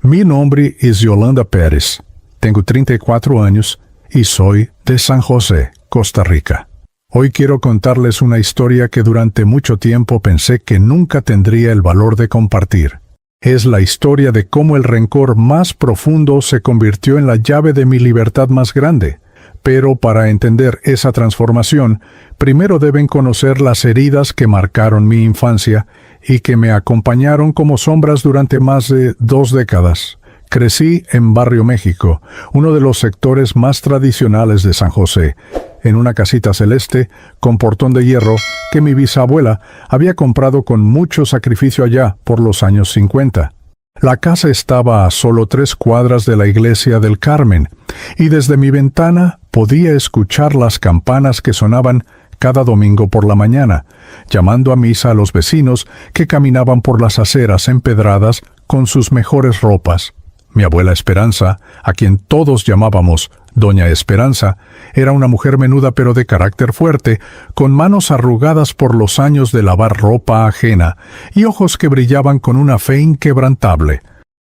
Mi nombre es Yolanda Pérez. Tengo 34 años y soy de San José, Costa Rica. Hoy quiero contarles una historia que durante mucho tiempo pensé que nunca tendría el valor de compartir. Es la historia de cómo el rencor más profundo se convirtió en la llave de mi libertad más grande. Pero para entender esa transformación, primero deben conocer las heridas que marcaron mi infancia y que me acompañaron como sombras durante más de 2 décadas. Crecí en Barrio México, uno de los sectores más tradicionales de San José, en una casita celeste con portón de hierro que mi bisabuela había comprado con mucho sacrificio allá por los años 50. La casa estaba a solo 3 cuadras de la iglesia del Carmen, y desde mi ventana podía escuchar las campanas que sonaban cada domingo por la mañana, llamando a misa a los vecinos que caminaban por las aceras empedradas con sus mejores ropas. Mi abuela Esperanza, a quien todos llamábamos Doña Esperanza, era una mujer menuda pero de carácter fuerte, con manos arrugadas por los años de lavar ropa ajena y ojos que brillaban con una fe inquebrantable.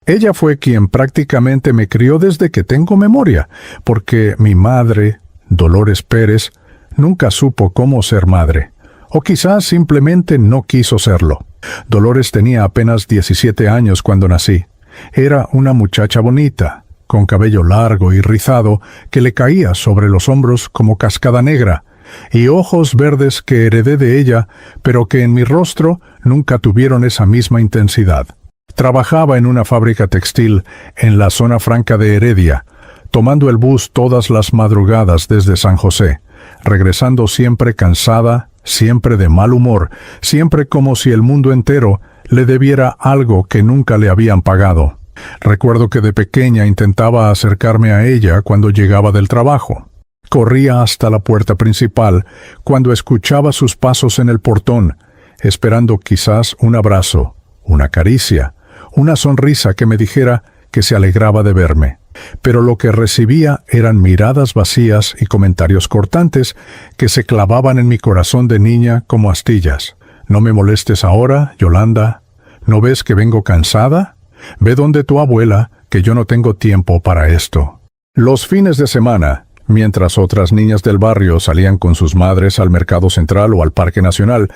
Ella fue quien prácticamente me crió desde que tengo memoria, porque mi madre, Dolores Pérez, nunca supo cómo ser madre, o quizás simplemente no quiso serlo. Dolores tenía apenas 17 años cuando nací. Era una muchacha bonita, con cabello largo y rizado que le caía sobre los hombros como cascada negra, y ojos verdes que heredé de ella, pero que en mi rostro nunca tuvieron esa misma intensidad. Trabajaba en una fábrica textil en la zona franca de Heredia, tomando el bus todas las madrugadas desde San José, regresando siempre cansada, siempre de mal humor, siempre como si el mundo entero le debiera algo que nunca le habían pagado. Recuerdo que de pequeña intentaba acercarme a ella cuando llegaba del trabajo. Corría hasta la puerta principal cuando escuchaba sus pasos en el portón, esperando quizás un abrazo, una caricia, una sonrisa que me dijera que se alegraba de verme. Pero lo que recibía eran miradas vacías y comentarios cortantes que se clavaban en mi corazón de niña como astillas. «No me molestes ahora, Yolanda. ¿No ves que vengo cansada? Ve donde tu abuela, que yo no tengo tiempo para esto». Los fines de semana, mientras otras niñas del barrio salían con sus madres al Mercado Central o al Parque Nacional,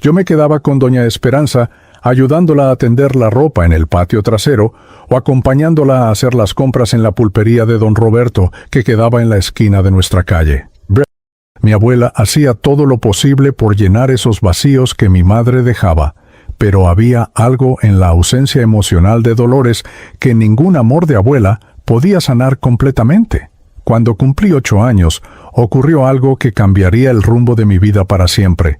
yo me quedaba con Doña Esperanza, ayudándola a tender la ropa en el patio trasero o acompañándola a hacer las compras en la pulpería de Don Roberto, que quedaba en la esquina de nuestra calle. Mi abuela hacía todo lo posible por llenar esos vacíos que mi madre dejaba, pero había algo en la ausencia emocional de Dolores que ningún amor de abuela podía sanar completamente. Cuando cumplí 8 años, ocurrió algo que cambiaría el rumbo de mi vida para siempre.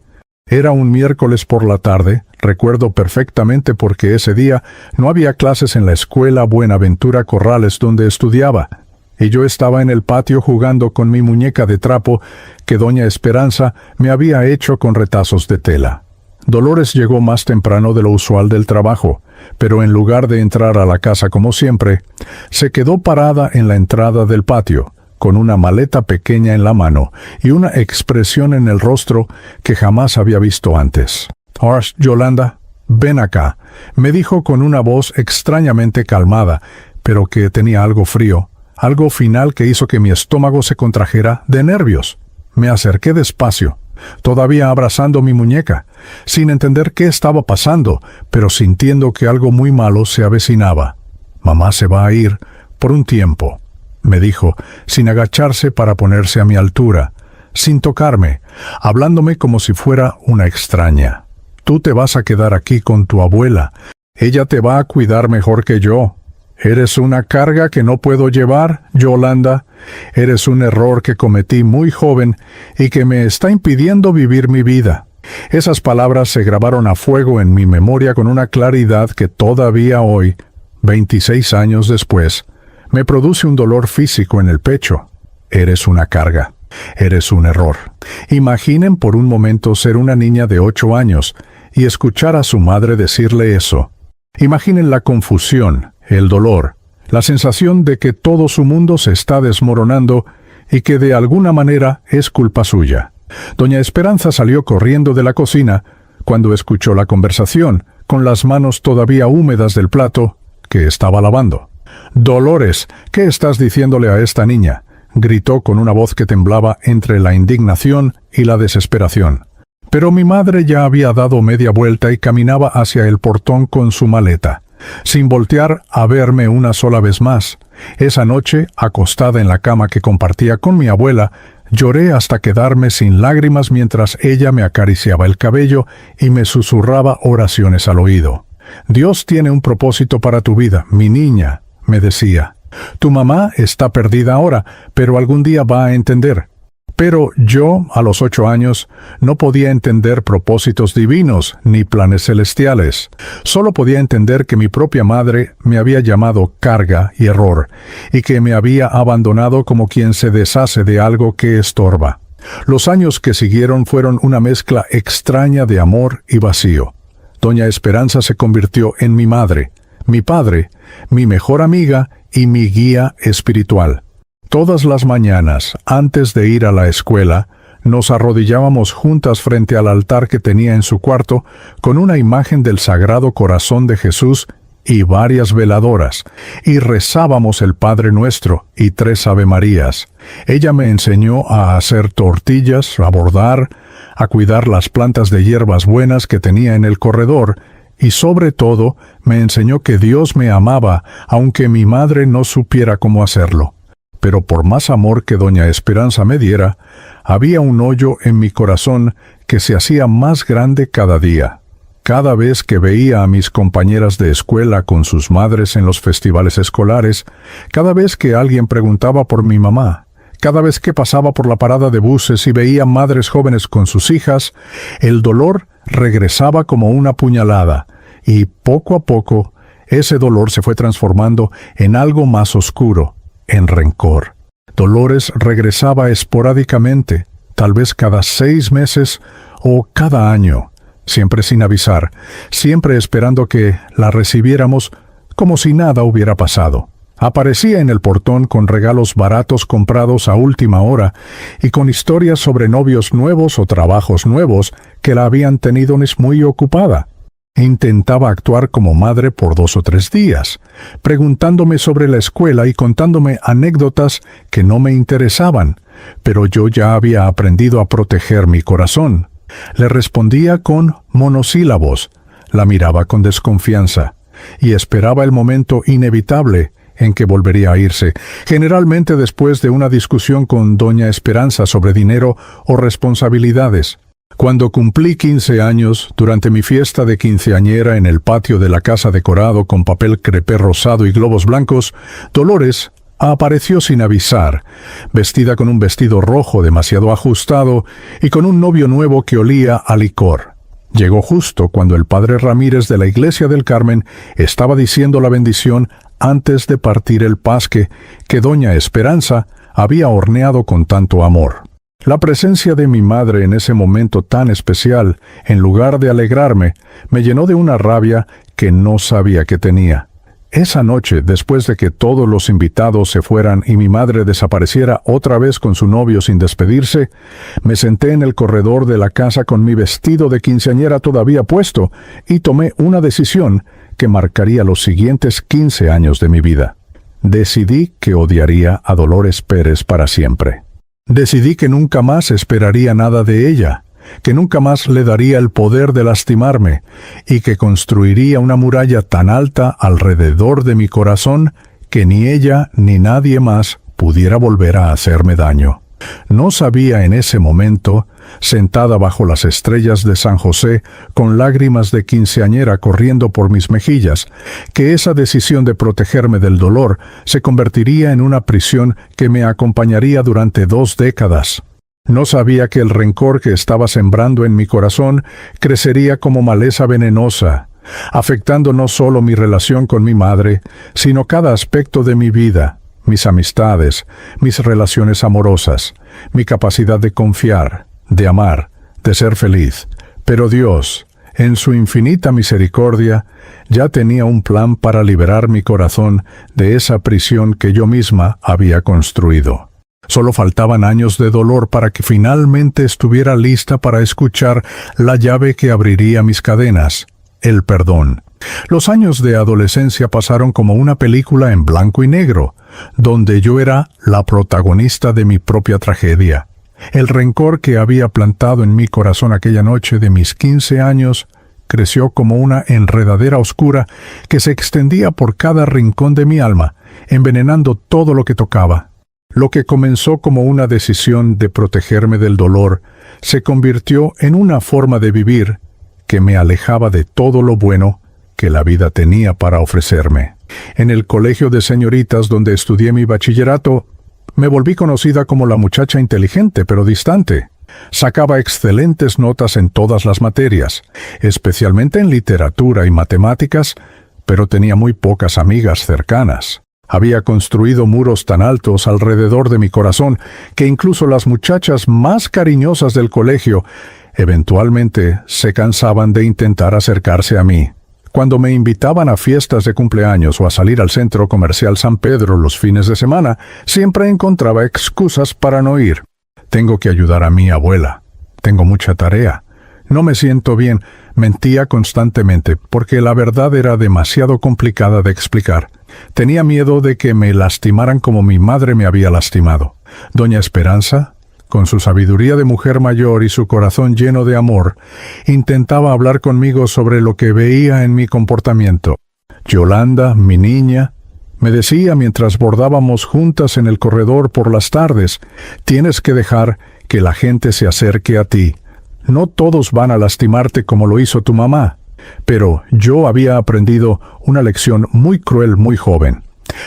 Era un miércoles por la tarde, recuerdo perfectamente porque ese día no había clases en la escuela Buenaventura Corrales donde estudiaba, y yo estaba en el patio jugando con mi muñeca de trapo que Doña Esperanza me había hecho con retazos de tela. Dolores llegó más temprano de lo usual del trabajo, pero en lugar de entrar a la casa como siempre, se quedó parada en la entrada del patio, con una maleta pequeña en la mano y una expresión en el rostro que jamás había visto antes. «Ars, Yolanda, ven acá», me dijo con una voz extrañamente calmada, pero que tenía algo frío, algo final que hizo que mi estómago se contrajera de nervios. Me acerqué despacio, todavía abrazando mi muñeca, sin entender qué estaba pasando, pero sintiendo que algo muy malo se avecinaba. «Mamá se va a ir por un tiempo», me dijo, sin agacharse para ponerse a mi altura, sin tocarme, hablándome como si fuera una extraña. «Tú te vas a quedar aquí con tu abuela. Ella te va a cuidar mejor que yo. Eres una carga que no puedo llevar, Yolanda. Eres un error que cometí muy joven y que me está impidiendo vivir mi vida». Esas palabras se grabaron a fuego en mi memoria con una claridad que todavía hoy, 26 años después, me produce un dolor físico en el pecho. Eres una carga. Eres un error. Imaginen por un momento ser una niña de 8 años y escuchar a su madre decirle eso. Imaginen la confusión, el dolor, la sensación de que todo su mundo se está desmoronando y que de alguna manera es culpa suya. Doña Esperanza salió corriendo de la cocina cuando escuchó la conversación, con las manos todavía húmedas del plato, que estaba lavando. «Dolores, ¿qué estás diciéndole a esta niña?», gritó con una voz que temblaba entre la indignación y la desesperación. Pero mi madre ya había dado media vuelta y caminaba hacia el portón con su maleta, sin voltear a verme una sola vez más. Esa noche, acostada en la cama que compartía con mi abuela, lloré hasta quedarme sin lágrimas mientras ella me acariciaba el cabello y me susurraba oraciones al oído. «Dios tiene un propósito para tu vida, mi niña», me decía. «Tu mamá está perdida ahora, pero algún día va a entender». Pero yo, a los 8 años, no podía entender propósitos divinos ni planes celestiales. Solo podía entender que mi propia madre me había llamado carga y error, y que me había abandonado como quien se deshace de algo que estorba. Los años que siguieron fueron una mezcla extraña de amor y vacío. Doña Esperanza se convirtió en mi madre, mi padre, mi mejor amiga y mi guía espiritual. Todas las mañanas, antes de ir a la escuela, nos arrodillábamos juntas frente al altar que tenía en su cuarto, con una imagen del Sagrado Corazón de Jesús y varias veladoras, y rezábamos el Padre Nuestro y 3 Avemarías. Ella me enseñó a hacer tortillas, a bordar, a cuidar las plantas de hierbas buenas que tenía en el corredor, y sobre todo me enseñó que Dios me amaba, aunque mi madre no supiera cómo hacerlo. Pero por más amor que doña Esperanza me diera, había un hoyo en mi corazón que se hacía más grande cada día. Cada vez que veía a mis compañeras de escuela con sus madres en los festivales escolares, cada vez que alguien preguntaba por mi mamá, cada vez que pasaba por la parada de buses y veía madres jóvenes con sus hijas, el dolor regresaba como una puñalada, y poco a poco ese dolor se fue transformando en algo más oscuro, en rencor. Dolores regresaba esporádicamente, tal vez cada 6 meses o cada año, siempre sin avisar, siempre esperando que la recibiéramos como si nada hubiera pasado. Aparecía en el portón con regalos baratos comprados a última hora y con historias sobre novios nuevos o trabajos nuevos que la habían tenido muy ocupada. Intentaba actuar como madre por 2 o 3 días, preguntándome sobre la escuela y contándome anécdotas que no me interesaban, pero yo ya había aprendido a proteger mi corazón. Le respondía con monosílabos, la miraba con desconfianza, y esperaba el momento inevitable en que volvería a irse, generalmente después de una discusión con doña Esperanza sobre dinero o responsabilidades. Cuando cumplí 15 años, durante mi fiesta de quinceañera en el patio de la casa decorado con papel crepé rosado y globos blancos, Dolores apareció sin avisar, vestida con un vestido rojo demasiado ajustado y con un novio nuevo que olía a licor. Llegó justo cuando el padre Ramírez de la Iglesia del Carmen estaba diciendo la bendición antes de partir el pasque que doña Esperanza había horneado con tanto amor. La presencia de mi madre en ese momento tan especial, en lugar de alegrarme, me llenó de una rabia que no sabía que tenía. Esa noche, después de que todos los invitados se fueran y mi madre desapareciera otra vez con su novio sin despedirse, me senté en el corredor de la casa con mi vestido de quinceañera todavía puesto y tomé una decisión que marcaría los siguientes 15 años de mi vida. Decidí que odiaría a Dolores Pérez para siempre. Decidí que nunca más esperaría nada de ella, que nunca más le daría el poder de lastimarme y que construiría una muralla tan alta alrededor de mi corazón que ni ella ni nadie más pudiera volver a hacerme daño. No sabía en ese momento, sentada bajo las estrellas de San José, con lágrimas de quinceañera corriendo por mis mejillas, que esa decisión de protegerme del dolor se convertiría en una prisión que me acompañaría durante 2 décadas. No sabía que el rencor que estaba sembrando en mi corazón crecería como maleza venenosa, afectando no solo mi relación con mi madre, sino cada aspecto de mi vida. Mis amistades, mis relaciones amorosas, mi capacidad de confiar, de amar, de ser feliz. Pero Dios, en su infinita misericordia, ya tenía un plan para liberar mi corazón de esa prisión que yo misma había construido. Solo faltaban años de dolor para que finalmente estuviera lista para escuchar la llave que abriría mis cadenas. el perdón. Los años de adolescencia pasaron como una película en blanco y negro, donde yo era la protagonista de mi propia tragedia. El rencor que había plantado en mi corazón aquella noche de mis 15 años creció como una enredadera oscura que se extendía por cada rincón de mi alma, envenenando todo lo que tocaba. Lo que comenzó como una decisión de protegerme del dolor se convirtió en una forma de vivir que me alejaba de todo lo bueno que la vida tenía para ofrecerme. En el colegio de señoritas donde estudié mi bachillerato, me volví conocida como la muchacha inteligente pero distante. Sacaba excelentes notas en todas las materias, especialmente en literatura y matemáticas, pero tenía muy pocas amigas cercanas. Había construido muros tan altos alrededor de mi corazón que incluso las muchachas más cariñosas del colegio eventualmente se cansaban de intentar acercarse a mí. Cuando me invitaban a fiestas de cumpleaños o a salir al centro comercial San Pedro los fines de semana, siempre encontraba excusas para no ir. Tengo que ayudar a mi abuela. Tengo mucha tarea. No me siento bien. Mentía constantemente porque la verdad era demasiado complicada de explicar. Tenía miedo de que me lastimaran como mi madre me había lastimado. Doña Esperanza, con su sabiduría de mujer mayor y su corazón lleno de amor, intentaba hablar conmigo sobre lo que veía en mi comportamiento. Yolanda, mi niña, me decía mientras bordábamos juntas en el corredor por las tardes, tienes que dejar que la gente se acerque a ti. No todos van a lastimarte como lo hizo tu mamá. Pero yo había aprendido una lección muy cruel muy joven.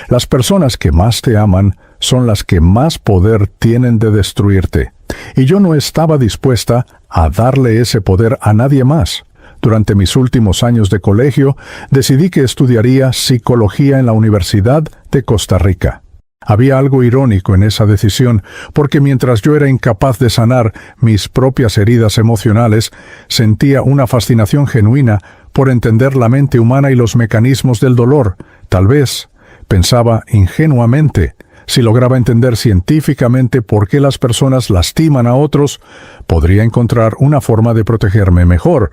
Las personas que más te aman son las que más poder tienen de destruirte. Y yo no estaba dispuesta a darle ese poder a nadie más. Durante mis últimos años de colegio, decidí que estudiaría psicología en la Universidad de Costa Rica. Había algo irónico en esa decisión, porque mientras yo era incapaz de sanar mis propias heridas emocionales, sentía una fascinación genuina por entender la mente humana y los mecanismos del dolor. Tal vez, pensaba ingenuamente, si lograba entender científicamente por qué las personas lastiman a otros, podría encontrar una forma de protegerme mejor.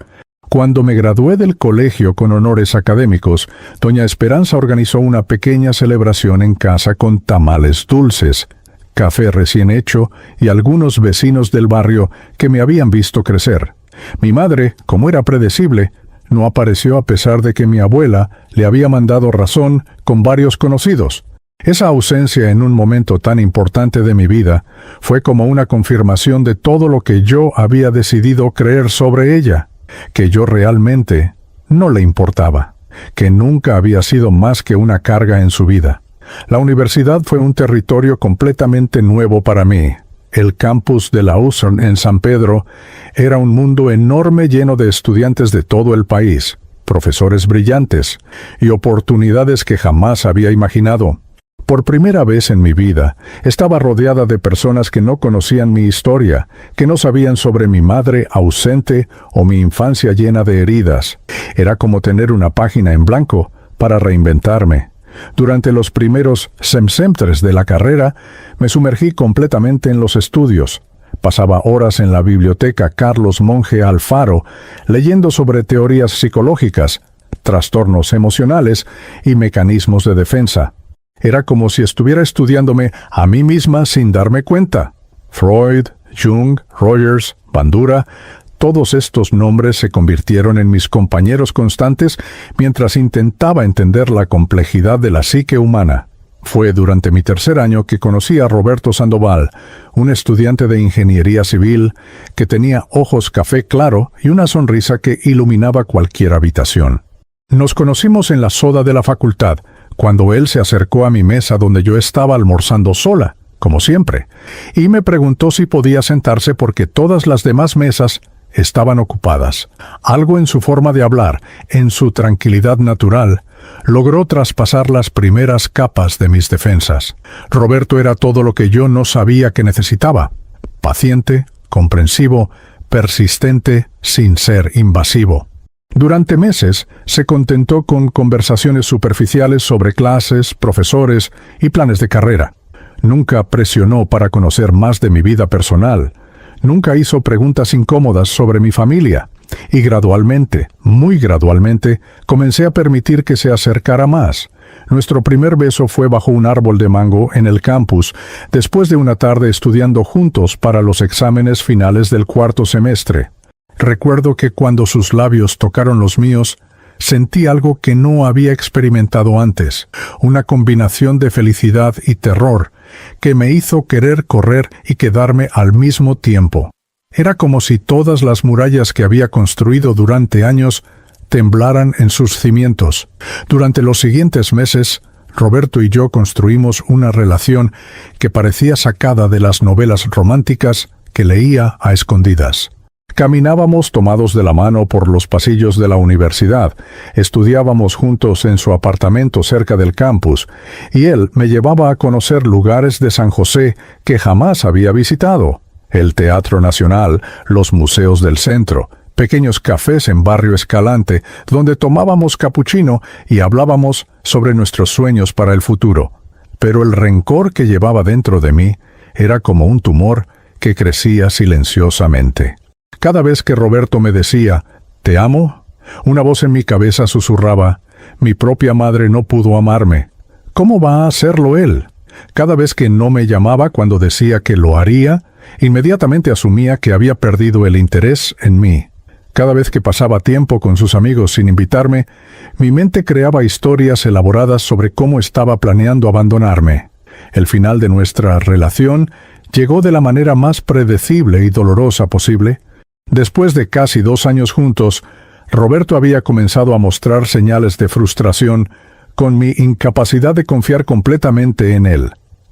Cuando me gradué del colegio con honores académicos, doña Esperanza organizó una pequeña celebración en casa con tamales dulces, café recién hecho y algunos vecinos del barrio que me habían visto crecer. Mi madre, como era predecible, no apareció a pesar de que mi abuela le había mandado razón con varios conocidos. Esa ausencia en un momento tan importante de mi vida fue como una confirmación de todo lo que yo había decidido creer sobre ella. Que yo realmente no le importaba, que nunca había sido más que una carga en su vida. La universidad fue un territorio completamente nuevo para mí. El campus de la USERN en San Pedro era un mundo enorme lleno de estudiantes de todo el país, profesores brillantes y oportunidades que jamás había imaginado. Por primera vez en mi vida, estaba rodeada de personas que no conocían mi historia, que no sabían sobre mi madre ausente o mi infancia llena de heridas. Era como tener una página en blanco para reinventarme. Durante los primeros semestres de la carrera, me sumergí completamente en los estudios. Pasaba horas en la biblioteca Carlos Monge Alfaro, leyendo sobre teorías psicológicas, trastornos emocionales y mecanismos de defensa. Era como si estuviera estudiándome a mí misma sin darme cuenta. Freud, Jung, Rogers, Bandura, todos estos nombres se convirtieron en mis compañeros constantes mientras intentaba entender la complejidad de la psique humana. Fue durante mi tercer año que conocí a Roberto Sandoval, un estudiante de ingeniería civil que tenía ojos café claro y una sonrisa que iluminaba cualquier habitación. Nos conocimos en la soda de la facultad, cuando él se acercó a mi mesa donde yo estaba almorzando sola, como siempre, y me preguntó si podía sentarse porque todas las demás mesas estaban ocupadas. Algo en su forma de hablar, en su tranquilidad natural, logró traspasar las primeras capas de mis defensas. Roberto era todo lo que yo no sabía que necesitaba: paciente, comprensivo, persistente, sin ser invasivo. Durante meses se contentó con conversaciones superficiales sobre clases, profesores y planes de carrera. Nunca presionó para conocer más de mi vida personal. Nunca hizo preguntas incómodas sobre mi familia. y gradualmente, muy gradualmente, comencé a permitir que se acercara más. Nuestro primer beso fue bajo un árbol de mango en el campus, después de una tarde estudiando juntos para los exámenes finales del cuarto semestre. Recuerdo que cuando sus labios tocaron los míos, sentí algo que no había experimentado antes, una combinación de felicidad y terror, que me hizo querer correr y quedarme al mismo tiempo. Era como si todas las murallas que había construido durante años temblaran en sus cimientos. Durante los siguientes meses, Roberto y yo construimos una relación que parecía sacada de las novelas románticas que leía a escondidas. Caminábamos tomados de la mano por los pasillos de la universidad, estudiábamos juntos en su apartamento cerca del campus, y él me llevaba a conocer lugares de San José que jamás había visitado: el Teatro Nacional, los museos del centro, pequeños cafés en Barrio Escalante, donde tomábamos capuchino y hablábamos sobre nuestros sueños para el futuro. Pero el rencor que llevaba dentro de mí era como un tumor que crecía silenciosamente. Cada vez que Roberto me decía, «Te amo», una voz en mi cabeza susurraba, «Mi propia madre no pudo amarme. ¿Cómo va a hacerlo él?». Cada vez que no me llamaba cuando decía que lo haría, inmediatamente asumía que había perdido el interés en mí. Cada vez que pasaba tiempo con sus amigos sin invitarme, mi mente creaba historias elaboradas sobre cómo estaba planeando abandonarme. El final de nuestra relación llegó de la manera más predecible y dolorosa posible. Después de casi 2 años juntos, Roberto había comenzado a mostrar señales de frustración con mi incapacidad de confiar completamente en él.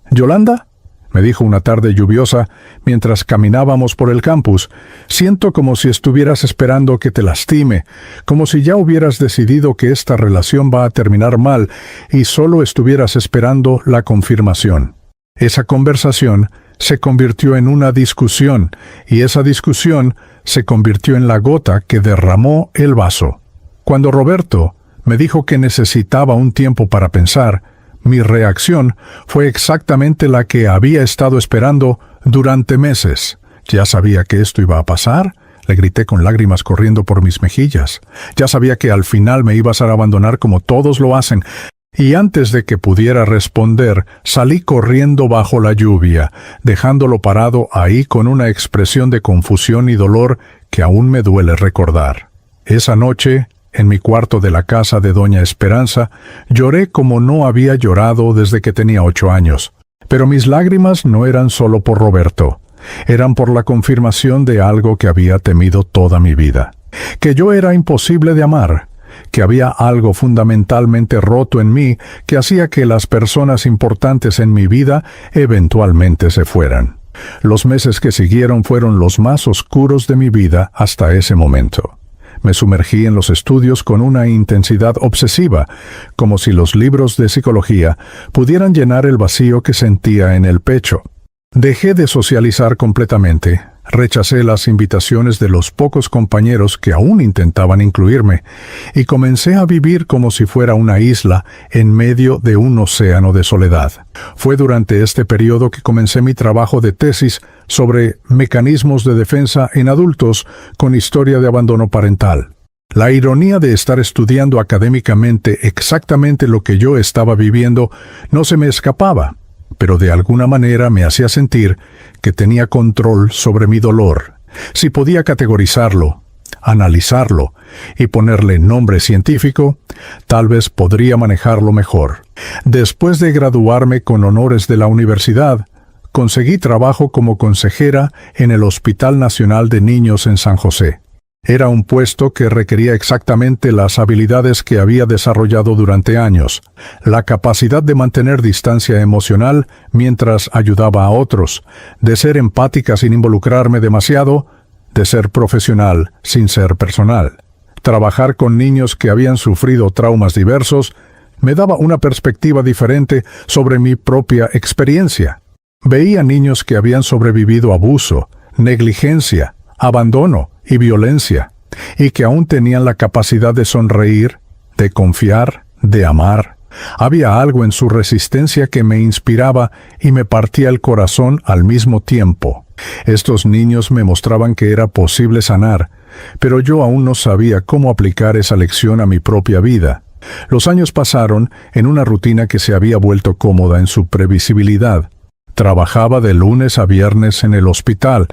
«Yolanda», me dijo una tarde lluviosa mientras caminábamos por el campus, «siento como si estuvieras esperando que te lastime, como si ya hubieras decidido que esta relación va a terminar mal y solo estuvieras esperando la confirmación». Esa conversación se convirtió en una discusión, y esa discusión se convirtió en la gota que derramó el vaso. Cuando Roberto me dijo que necesitaba un tiempo para pensar, mi reacción fue exactamente la que había estado esperando durante meses. «¿Ya sabía que esto iba a pasar?», le grité con lágrimas corriendo por mis mejillas. «Ya sabía que al final me ibas a abandonar como todos lo hacen». Y antes de que pudiera responder, salí corriendo bajo la lluvia, dejándolo parado ahí con una expresión de confusión y dolor que aún me duele recordar. Esa noche, en mi cuarto de la casa de Doña Esperanza, lloré como no había llorado desde que tenía 8 años. Pero mis lágrimas no eran solo por Roberto, eran por la confirmación de algo que había temido toda mi vida: que yo era imposible de amar, que había algo fundamentalmente roto en mí que hacía que las personas importantes en mi vida eventualmente se fueran. Los meses que siguieron fueron los más oscuros de mi vida hasta ese momento. Me sumergí en los estudios con una intensidad obsesiva, como si los libros de psicología pudieran llenar el vacío que sentía en el pecho. Dejé de socializar completamente. Rechacé las invitaciones de los pocos compañeros que aún intentaban incluirme, y comencé a vivir como si fuera una isla en medio de un océano de soledad. Fue durante este periodo que comencé mi trabajo de tesis sobre mecanismos de defensa en adultos con historia de abandono parental. La ironía de estar estudiando académicamente exactamente lo que yo estaba viviendo no se me escapaba, pero de alguna manera me hacía sentir que tenía control sobre mi dolor. Si podía categorizarlo, analizarlo y ponerle nombre científico, tal vez podría manejarlo mejor. Después de graduarme con honores de la universidad, conseguí trabajo como consejera en el Hospital Nacional de Niños en San José. Era un puesto que requería exactamente las habilidades que había desarrollado durante años: la capacidad de mantener distancia emocional mientras ayudaba a otros, de ser empática sin involucrarme demasiado, de ser profesional sin ser personal. Trabajar con niños que habían sufrido traumas diversos me daba una perspectiva diferente sobre mi propia experiencia. Veía niños que habían sobrevivido a abuso, negligencia, abandono y violencia, y que aún tenían la capacidad de sonreír, de confiar, de amar. Había algo en su resistencia que me inspiraba y me partía el corazón al mismo tiempo. Estos niños me mostraban que era posible sanar, pero yo aún no sabía cómo aplicar esa lección a mi propia vida. Los años pasaron en una rutina que se había vuelto cómoda en su previsibilidad. Trabajaba de lunes a viernes en el hospital.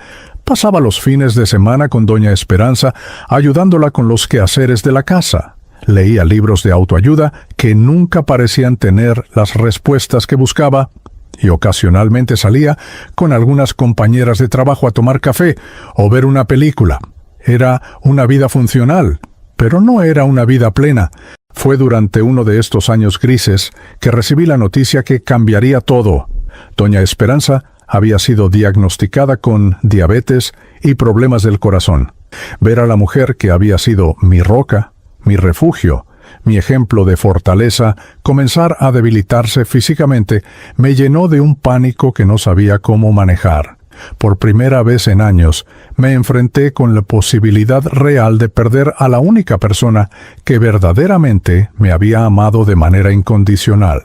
Pasaba los fines de semana con doña Esperanza, ayudándola con los quehaceres de la casa. Leía libros de autoayuda que nunca parecían tener las respuestas que buscaba, y ocasionalmente salía con algunas compañeras de trabajo a tomar café o ver una película. Era una vida funcional, pero no era una vida plena. Fue durante uno de estos años grises que recibí la noticia que cambiaría todo. Doña Esperanza había sido diagnosticada con diabetes y problemas del corazón. Ver a la mujer que había sido mi roca, mi refugio, mi ejemplo de fortaleza, comenzar a debilitarse físicamente, me llenó de un pánico que no sabía cómo manejar. Por primera vez en años, me enfrenté con la posibilidad real de perder a la única persona que verdaderamente me había amado de manera incondicional.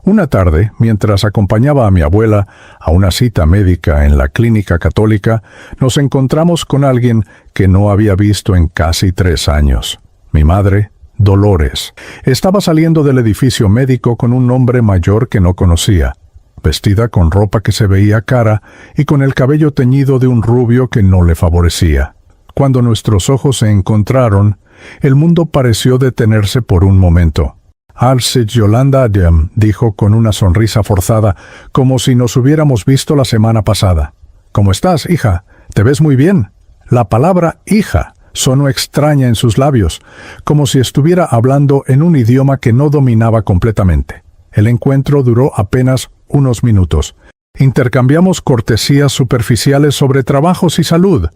Una tarde, mientras acompañaba a mi abuela a una cita médica en la clínica católica, nos encontramos con alguien que no había visto en casi 3 años. Mi madre, Dolores, estaba saliendo del edificio médico con un hombre mayor que no conocía, vestida con ropa que se veía cara y con el cabello teñido de un rubio que no le favorecía. Cuando nuestros ojos se encontraron, el mundo pareció detenerse por un momento. «Alce Yolanda», dijo con una sonrisa forzada, como si nos hubiéramos visto la semana pasada. «¿Cómo estás, hija? Te ves muy bien». La palabra «hija» sonó extraña en sus labios, como si estuviera hablando en un idioma que no dominaba completamente. El encuentro duró apenas unos minutos. Intercambiamos cortesías superficiales sobre trabajos y salud.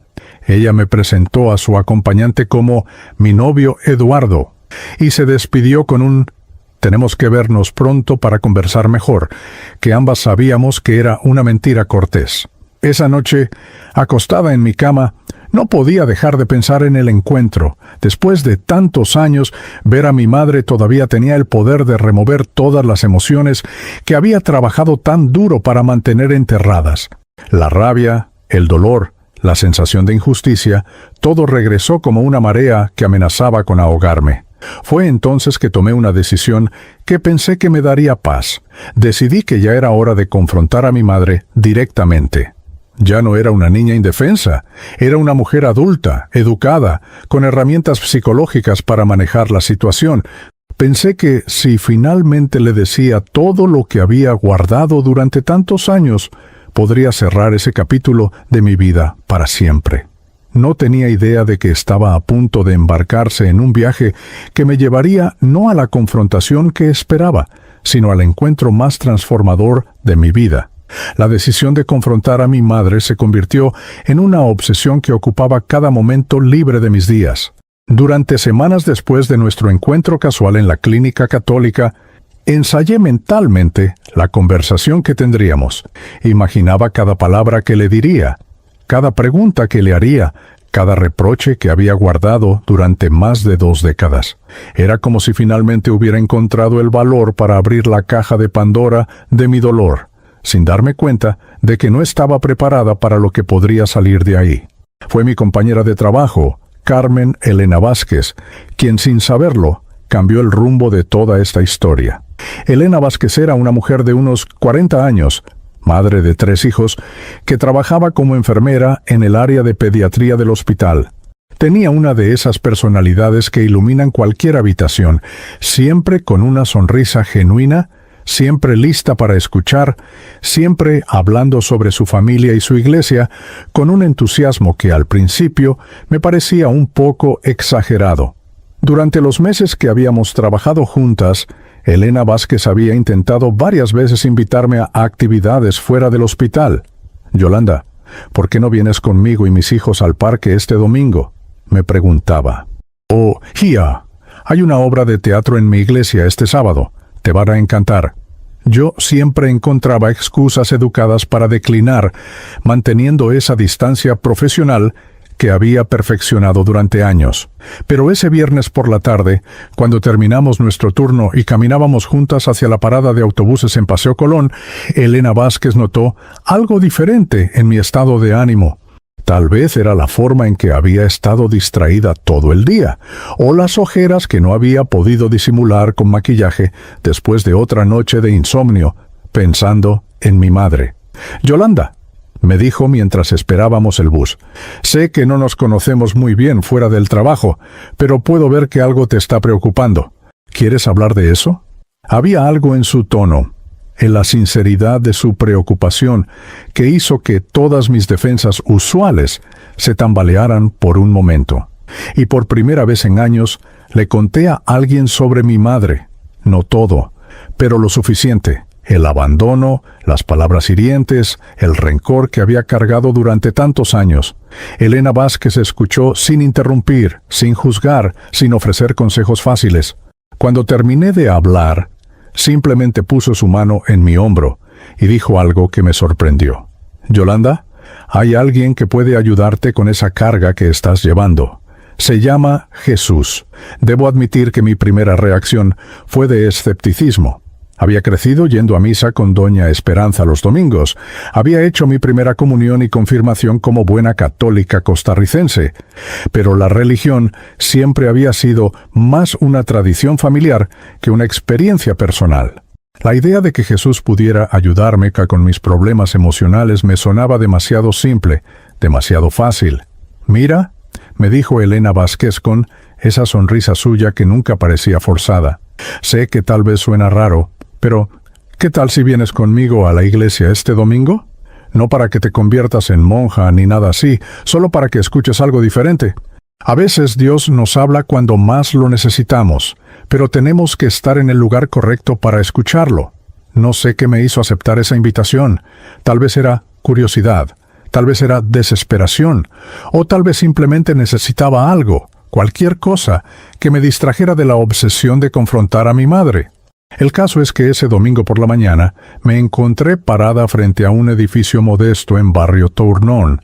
Ella me presentó a su acompañante como mi novio Eduardo, y se despidió con un «tenemos que vernos pronto para conversar mejor», que ambas sabíamos que era una mentira cortés. Esa noche, acostada en mi cama, no podía dejar de pensar en el encuentro. Después de tantos años, ver a mi madre todavía tenía el poder de remover todas las emociones que había trabajado tan duro para mantener enterradas. La rabia, el dolor, la sensación de injusticia, todo regresó como una marea que amenazaba con ahogarme. Fue entonces que tomé una decisión que pensé que me daría paz. Decidí que ya era hora de confrontar a mi madre directamente. Ya no era una niña indefensa, era una mujer adulta, educada, con herramientas psicológicas para manejar la situación. Pensé que si finalmente le decía todo lo que había guardado durante tantos años, podría cerrar ese capítulo de mi vida para siempre. No tenía idea de que estaba a punto de embarcarse en un viaje que me llevaría no a la confrontación que esperaba, sino al encuentro más transformador de mi vida. La decisión de confrontar a mi madre se convirtió en una obsesión que ocupaba cada momento libre de mis días. Durante semanas después de nuestro encuentro casual en la clínica católica, ensayé mentalmente la conversación que tendríamos. Imaginaba cada palabra que le diría, cada pregunta que le haría, cada reproche que había guardado durante más de 2 décadas. Era como si finalmente hubiera encontrado el valor para abrir la caja de Pandora de mi dolor, sin darme cuenta de que no estaba preparada para lo que podría salir de ahí. Fue mi compañera de trabajo, Carmen Elena Vázquez, quien sin saberlo cambió el rumbo de toda esta historia. Elena Vázquez era una mujer de unos 40 años, madre de 3 hijos, que trabajaba como enfermera en el área de pediatría del hospital. Tenía una de esas personalidades que iluminan cualquier habitación, siempre con una sonrisa genuina, siempre lista para escuchar, siempre hablando sobre su familia y su iglesia, con un entusiasmo que al principio me parecía un poco exagerado. Durante los meses que habíamos trabajado juntas, Elena Vázquez había intentado varias veces invitarme a actividades fuera del hospital. «Yolanda, ¿por qué no vienes conmigo y mis hijos al parque este domingo?», me preguntaba. «Oh, Gia, hay una obra de teatro en mi iglesia este sábado. Te van a encantar». Yo siempre encontraba excusas educadas para declinar, manteniendo esa distancia profesional que había perfeccionado durante años. Pero ese viernes por la tarde, cuando terminamos nuestro turno y caminábamos juntas hacia la parada de autobuses en Paseo Colón, Elena Vázquez notó algo diferente en mi estado de ánimo. Tal vez era la forma en que había estado distraída todo el día, o las ojeras que no había podido disimular con maquillaje después de otra noche de insomnio, pensando en mi madre. «Yolanda», me dijo mientras esperábamos el bus, «sé que no nos conocemos muy bien fuera del trabajo, pero puedo ver que algo te está preocupando. ¿Quieres hablar de eso?». Había algo en su tono, en la sinceridad de su preocupación, que hizo que todas mis defensas usuales se tambalearan por un momento. Y por primera vez en años le conté a alguien sobre mi madre. No todo, pero lo suficiente. El abandono, las palabras hirientes, el rencor que había cargado durante tantos años. Elena Vázquez escuchó sin interrumpir, sin juzgar, sin ofrecer consejos fáciles. Cuando terminé de hablar, simplemente puso su mano en mi hombro y dijo algo que me sorprendió. «Yolanda, hay alguien que puede ayudarte con esa carga que estás llevando. Se llama Jesús». Debo admitir que mi primera reacción fue de escepticismo. Había crecido yendo a misa con doña Esperanza los domingos. Había hecho mi primera comunión y confirmación como buena católica costarricense. Pero la religión siempre había sido más una tradición familiar que una experiencia personal. La idea de que Jesús pudiera ayudarme con mis problemas emocionales me sonaba demasiado simple, demasiado fácil. «Mira», me dijo Elena Vázquez con esa sonrisa suya que nunca parecía forzada. «Sé que tal vez suena raro, pero ¿qué tal si vienes conmigo a la iglesia este domingo? No para que te conviertas en monja ni nada así, solo para que escuches algo diferente. A veces Dios nos habla cuando más lo necesitamos, pero tenemos que estar en el lugar correcto para escucharlo». No sé qué me hizo aceptar esa invitación. Tal vez era curiosidad, tal vez era desesperación, o tal vez simplemente necesitaba algo, cualquier cosa, que me distrajera de la obsesión de confrontar a mi madre. El caso es que ese domingo por la mañana me encontré parada frente a un edificio modesto en Barrio Tournon,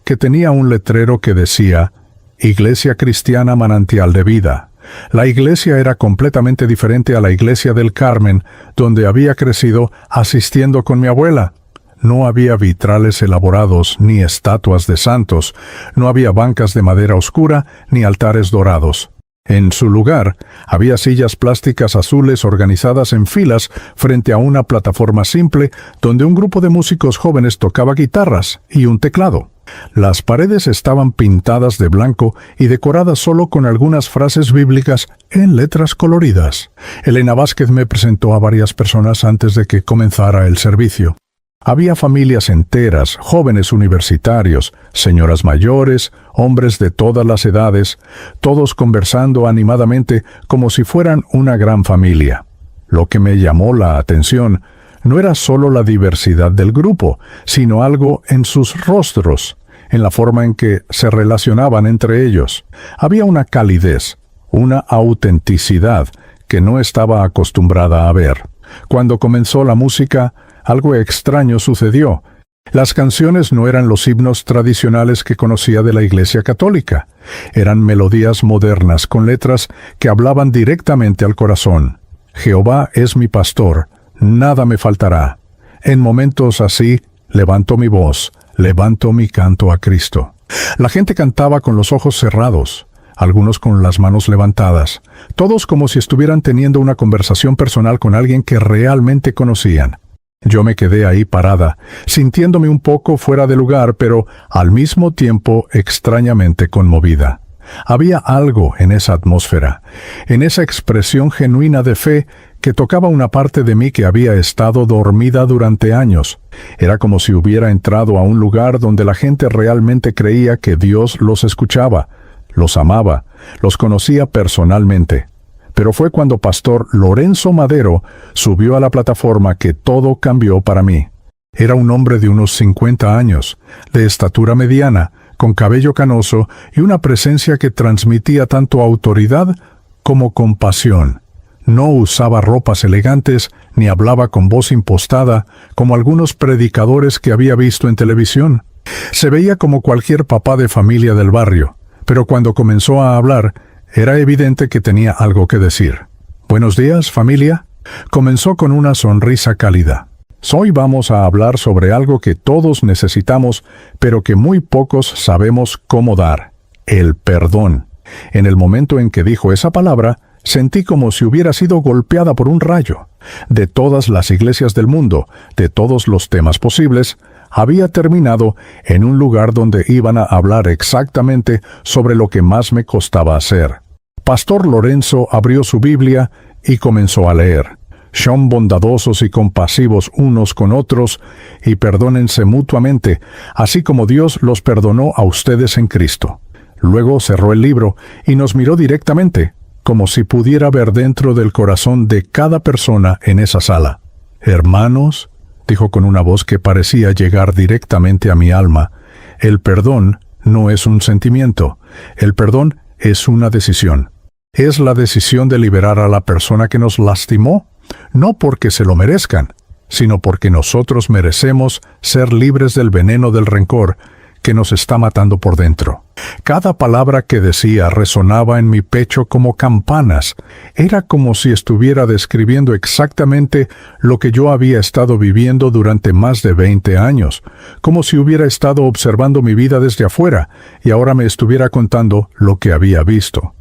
que tenía un letrero que decía «Iglesia Cristiana Manantial de Vida». La iglesia era completamente diferente a la iglesia del Carmen, donde había crecido asistiendo con mi abuela. No había vitrales elaborados ni estatuas de santos, no había bancas de madera oscura ni altares dorados. En su lugar, había sillas plásticas azules organizadas en filas frente a una plataforma simple donde un grupo de músicos jóvenes tocaba guitarras y un teclado. Las paredes estaban pintadas de blanco y decoradas solo con algunas frases bíblicas en letras coloridas. Elena Vázquez me presentó a varias personas antes de que comenzara el servicio. Había familias enteras, jóvenes universitarios, señoras mayores, hombres de todas las edades, todos conversando animadamente como si fueran una gran familia. Lo que me llamó la atención no era solo la diversidad del grupo, sino algo en sus rostros, en la forma en que se relacionaban entre ellos. Había una calidez, una autenticidad que no estaba acostumbrada a ver. Cuando comenzó la música, algo extraño sucedió. Las canciones no eran los himnos tradicionales que conocía de la Iglesia Católica. Eran melodías modernas con letras que hablaban directamente al corazón. «Jehová es mi pastor, nada me faltará». En momentos así, levanto mi voz, levanto mi canto a Cristo. La gente cantaba con los ojos cerrados, algunos con las manos levantadas, todos como si estuvieran teniendo una conversación personal con alguien que realmente conocían. Yo me quedé ahí parada, sintiéndome un poco fuera de lugar, pero al mismo tiempo extrañamente conmovida. Había algo en esa atmósfera, en esa expresión genuina de fe que tocaba una parte de mí que había estado dormida durante años. Era como si hubiera entrado a un lugar donde la gente realmente creía que Dios los escuchaba, los amaba, los conocía personalmente. Pero fue cuando Pastor Lorenzo Madero subió a la plataforma que todo cambió para mí. Era un hombre de unos 50 años, de estatura mediana, con cabello canoso y una presencia que transmitía tanto autoridad como compasión. No usaba ropas elegantes ni hablaba con voz impostada como algunos predicadores que había visto en televisión. Se veía como cualquier papá de familia del barrio, pero cuando comenzó a hablar, era evidente que tenía algo que decir. «Buenos días, familia», comenzó con una sonrisa cálida. Hoy vamos a hablar sobre algo que todos necesitamos, pero que muy pocos sabemos cómo dar: el perdón. En el momento en que dijo esa palabra, sentí como si hubiera sido golpeada por un rayo. De todas las iglesias del mundo, de todos los temas posibles, había terminado en un lugar donde iban a hablar exactamente sobre lo que más me costaba hacer. Pastor Lorenzo abrió su Biblia y comenzó a leer: «Son bondadosos y compasivos unos con otros, y perdónense mutuamente, así como Dios los perdonó a ustedes en Cristo». Luego cerró el libro y nos miró directamente, como si pudiera ver dentro del corazón de cada persona en esa sala. «Hermanos», dijo con una voz que parecía llegar directamente a mi alma, «el perdón no es un sentimiento, el perdón es una decisión. Es la decisión de liberar a la persona que nos lastimó, no porque se lo merezcan, sino porque nosotros merecemos ser libres del veneno del rencor que nos está matando por dentro». Cada palabra que decía resonaba en mi pecho como campanas. Era como si estuviera describiendo exactamente lo que yo había estado viviendo durante más de 20 años, como si hubiera estado observando mi vida desde afuera y ahora me estuviera contando lo que había visto.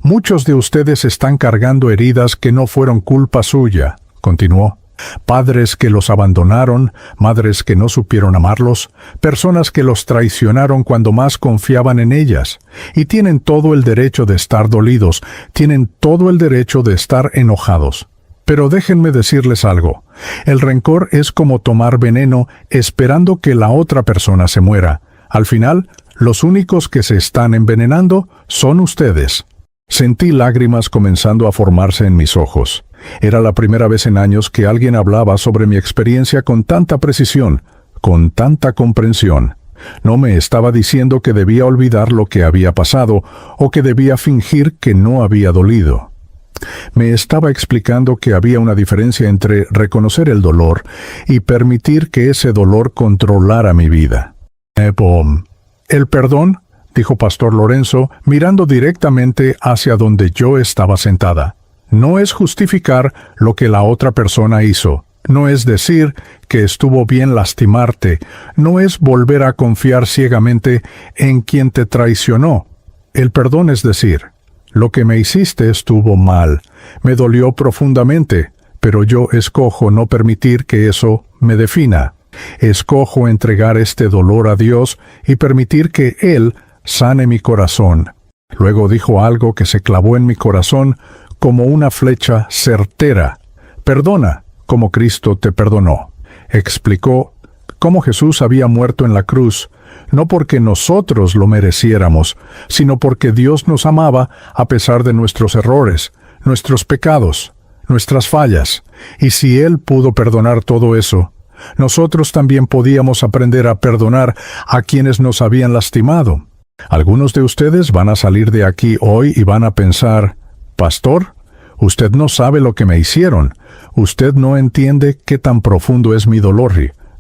«Muchos de ustedes están cargando heridas que no fueron culpa suya», continuó. «Padres que los abandonaron, madres que no supieron amarlos, personas que los traicionaron cuando más confiaban en ellas. Y tienen todo el derecho de estar dolidos, tienen todo el derecho de estar enojados. Pero déjenme decirles algo. El rencor es como tomar veneno esperando que la otra persona se muera. Al final, los únicos que se están envenenando son ustedes». Sentí lágrimas comenzando a formarse en mis ojos. Era la primera vez en años que alguien hablaba sobre mi experiencia con tanta precisión, con tanta comprensión. No me estaba diciendo que debía olvidar lo que había pasado o que debía fingir que no había dolido. Me estaba explicando que había una diferencia entre reconocer el dolor y permitir que ese dolor controlara mi vida. «El perdón», dijo Pastor Lorenzo, mirando directamente hacia donde yo estaba sentada, «no es justificar lo que la otra persona hizo. No es decir que estuvo bien lastimarte. No es volver a confiar ciegamente en quien te traicionó. El perdón es decir, lo que me hiciste estuvo mal. Me dolió profundamente, pero yo escojo no permitir que eso me defina. Escojo entregar este dolor a Dios y permitir que Él sane mi corazón». Luego dijo algo que se clavó en mi corazón como una flecha certera: «Perdona como Cristo te perdonó». Explicó cómo Jesús había muerto en la cruz, no porque nosotros lo mereciéramos, sino porque Dios nos amaba a pesar de nuestros errores, nuestros pecados, nuestras fallas. Y si Él pudo perdonar todo eso, nosotros también podíamos aprender a perdonar a quienes nos habían lastimado. Algunos de ustedes van a salir de aquí hoy y van a pensar: «Pastor, usted no sabe lo que me hicieron. Usted no entiende qué tan profundo es mi dolor»,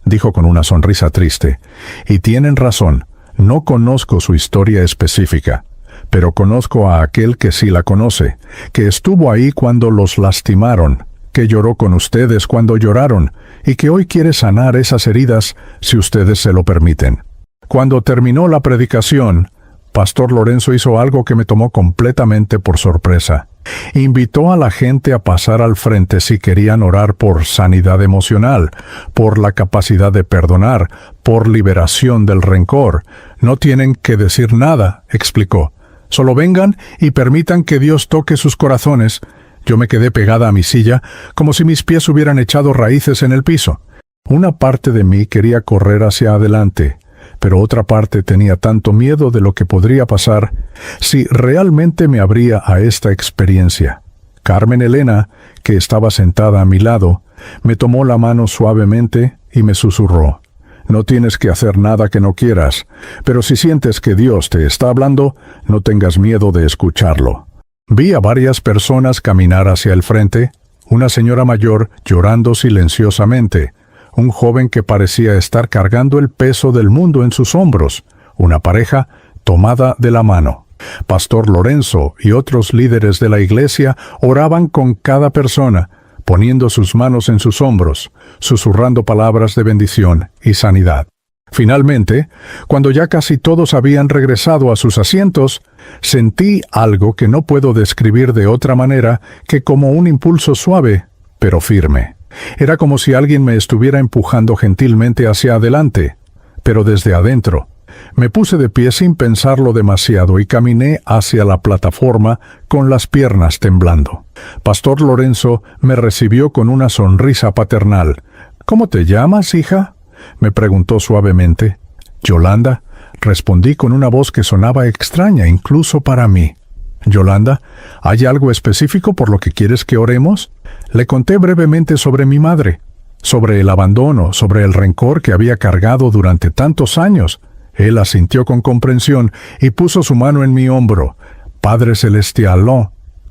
dijo con una sonrisa triste. Y tienen razón, no conozco su historia específica, pero conozco a aquel que sí la conoce, que estuvo ahí cuando los lastimaron, que lloró con ustedes cuando lloraron, y que hoy quiere sanar esas heridas si ustedes se lo permiten. Cuando terminó la predicación, Pastor Lorenzo hizo algo que me tomó completamente por sorpresa. Invitó a la gente a pasar al frente si querían orar por sanidad emocional, por la capacidad de perdonar, por liberación del rencor. «No tienen que decir nada», explicó. «Solo vengan y permitan que Dios toque sus corazones». Yo me quedé pegada a mi silla, como si mis pies hubieran echado raíces en el piso. Una parte de mí quería correr hacia adelante, pero otra parte tenía tanto miedo de lo que podría pasar si realmente me abría a esta experiencia. Carmen Elena, que estaba sentada a mi lado, me tomó la mano suavemente y me susurró: «No tienes que hacer nada que no quieras, pero si sientes que Dios te está hablando, no tengas miedo de escucharlo». Vi a varias personas caminar hacia el frente, una señora mayor llorando silenciosamente, un joven que parecía estar cargando el peso del mundo en sus hombros, una pareja tomada de la mano. Pastor Lorenzo y otros líderes de la iglesia oraban con cada persona, poniendo sus manos en sus hombros, susurrando palabras de bendición y sanidad. Finalmente, cuando ya casi todos habían regresado a sus asientos, sentí algo que no puedo describir de otra manera que como un impulso suave, pero firme. Era como si alguien me estuviera empujando gentilmente hacia adelante, pero desde adentro. Me puse de pie sin pensarlo demasiado y caminé hacia la plataforma con las piernas temblando. Pastor Lorenzo me recibió con una sonrisa paternal. «¿Cómo te llamas, hija?», me preguntó suavemente. «Yolanda», respondí con una voz que sonaba extraña incluso para mí. «Yolanda, ¿hay algo específico por lo que quieres que oremos?». Le conté brevemente sobre mi madre, sobre el abandono, sobre el rencor que había cargado durante tantos años. Él asintió con comprensión y puso su mano en mi hombro. «Padre Celestial»,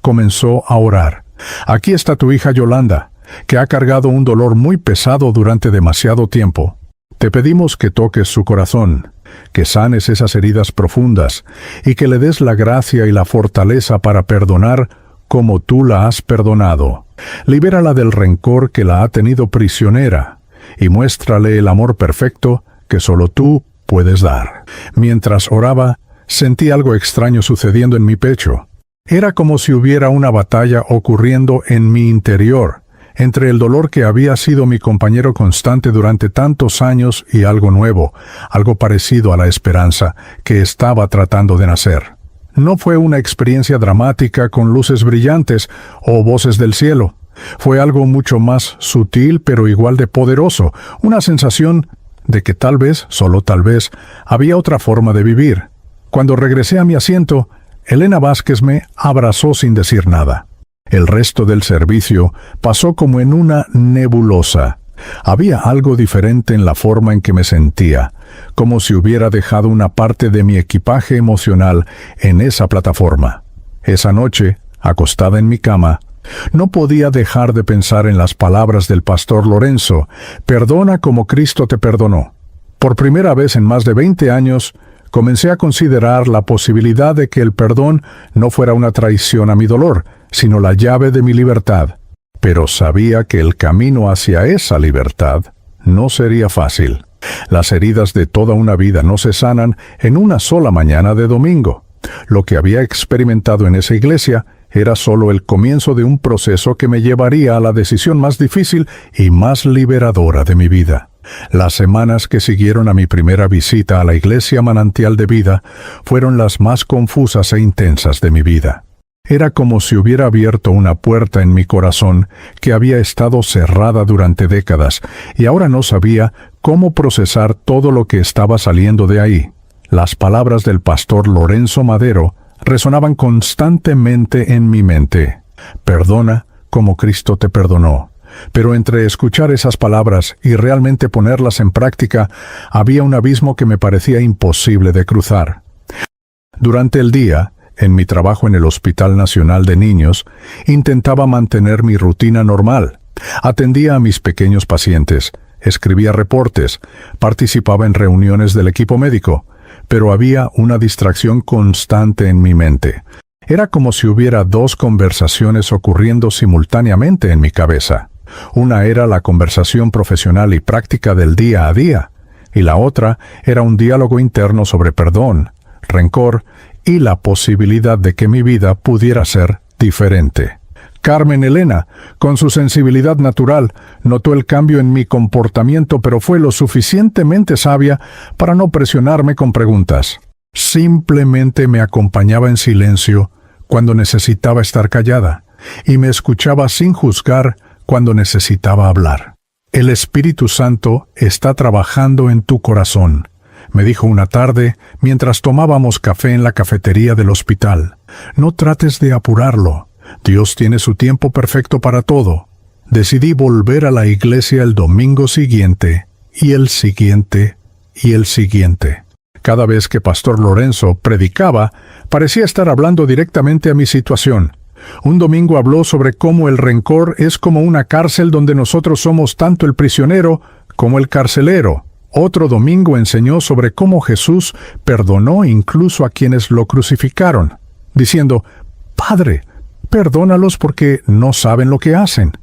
comenzó a orar. «Aquí está tu hija Yolanda, que ha cargado un dolor muy pesado durante demasiado tiempo. Te pedimos que toques su corazón, que sanes esas heridas profundas y que le des la gracia y la fortaleza para perdonar como tú la has perdonado. Libérala del rencor que la ha tenido prisionera y muéstrale el amor perfecto que solo tú puedes dar». Mientras oraba, sentí algo extraño sucediendo en mi pecho. Era como si hubiera una batalla ocurriendo en mi interior, entre el dolor que había sido mi compañero constante durante tantos años y algo nuevo, algo parecido a la esperanza que estaba tratando de nacer. No fue una experiencia dramática con luces brillantes o voces del cielo. Fue algo mucho más sutil pero igual de poderoso, una sensación de que tal vez, solo tal vez, había otra forma de vivir. Cuando regresé a mi asiento, Elena Vázquez me abrazó sin decir nada. El resto del servicio pasó como en una nebulosa. Había algo diferente en la forma en que me sentía, como si hubiera dejado una parte de mi equipaje emocional en esa plataforma. Esa noche, acostada en mi cama, no podía dejar de pensar en las palabras del pastor Lorenzo: «Perdona como Cristo te perdonó». Por primera vez en más de 20 años, comencé a considerar la posibilidad de que el perdón no fuera una traición a mi dolor, sino la llave de mi libertad. Pero sabía que el camino hacia esa libertad no sería fácil. Las heridas de toda una vida no se sanan en una sola mañana de domingo. Lo que había experimentado en esa iglesia era solo el comienzo de un proceso que me llevaría a la decisión más difícil y más liberadora de mi vida. Las semanas que siguieron a mi primera visita a la iglesia Manantial de Vida fueron las más confusas e intensas de mi vida. Era como si hubiera abierto una puerta en mi corazón que había estado cerrada durante décadas y ahora no sabía cómo procesar todo lo que estaba saliendo de ahí. Las palabras del pastor Lorenzo Madero resonaban constantemente en mi mente. «Perdona como Cristo te perdonó». Pero entre escuchar esas palabras y realmente ponerlas en práctica, había un abismo que me parecía imposible de cruzar. Durante el día, en mi trabajo en el Hospital Nacional de Niños, intentaba mantener mi rutina normal. Atendía a mis pequeños pacientes, escribía reportes, participaba en reuniones del equipo médico, pero había una distracción constante en mi mente. Era como si hubiera dos conversaciones ocurriendo simultáneamente en mi cabeza. Una era la conversación profesional y práctica del día a día, y la otra era un diálogo interno sobre perdón, rencor y la posibilidad de que mi vida pudiera ser diferente. Carmen Elena, con su sensibilidad natural, notó el cambio en mi comportamiento, pero fue lo suficientemente sabia para no presionarme con preguntas. Simplemente me acompañaba en silencio cuando necesitaba estar callada, y me escuchaba sin juzgar cuando necesitaba hablar. «El Espíritu Santo está trabajando en tu corazón», me dijo una tarde mientras tomábamos café en la cafetería del hospital. «No trates de apurarlo. Dios tiene su tiempo perfecto para todo». Decidí volver a la iglesia el domingo siguiente, y el siguiente, y el siguiente. Cada vez que Pastor Lorenzo predicaba, parecía estar hablando directamente a mi situación. Un domingo habló sobre cómo el rencor es como una cárcel donde nosotros somos tanto el prisionero como el carcelero. Otro domingo enseñó sobre cómo Jesús perdonó incluso a quienes lo crucificaron, diciendo: «Padre, perdónalos porque no saben lo que hacen».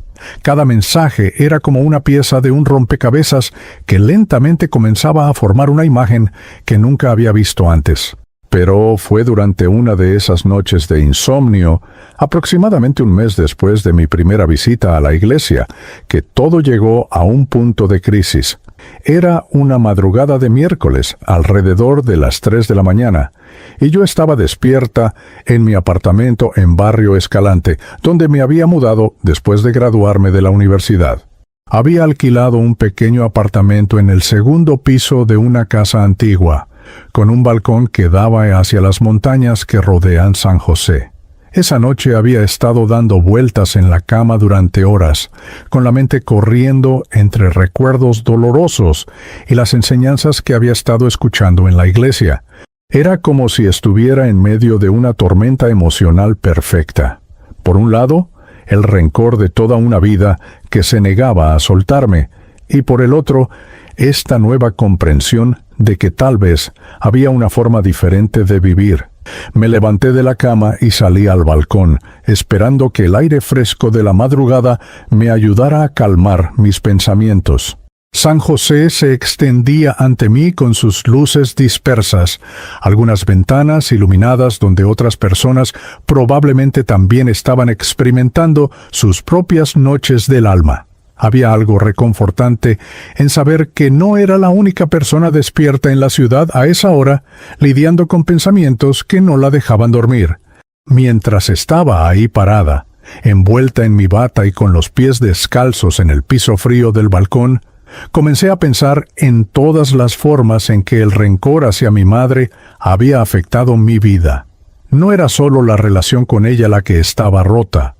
Cada mensaje era como una pieza de un rompecabezas que lentamente comenzaba a formar una imagen que nunca había visto antes. Pero fue durante una de esas noches de insomnio, aproximadamente un mes después de mi primera visita a la iglesia, que todo llegó a un punto de crisis. Era una madrugada de miércoles, alrededor de las 3 de la mañana, y yo estaba despierta en mi apartamento en Barrio Escalante, donde me había mudado después de graduarme de la universidad. Había alquilado un pequeño apartamento en el segundo piso de una casa antigua, con un balcón que daba hacia las montañas que rodean San José. Esa noche había estado dando vueltas en la cama durante horas, con la mente corriendo entre recuerdos dolorosos y las enseñanzas que había estado escuchando en la iglesia. Era como si estuviera en medio de una tormenta emocional perfecta. Por un lado, el rencor de toda una vida que se negaba a soltarme, y por el otro, esta nueva comprensión de que tal vez había una forma diferente de vivir. Me levanté de la cama y salí al balcón, esperando que el aire fresco de la madrugada me ayudara a calmar mis pensamientos. San José se extendía ante mí con sus luces dispersas, algunas ventanas iluminadas donde otras personas probablemente también estaban experimentando sus propias noches del alma. Había algo reconfortante en saber que no era la única persona despierta en la ciudad a esa hora, lidiando con pensamientos que no la dejaban dormir. Mientras estaba ahí parada, envuelta en mi bata y con los pies descalzos en el piso frío del balcón, comencé a pensar en todas las formas en que el rencor hacia mi madre había afectado mi vida. No era solo la relación con ella la que estaba rota.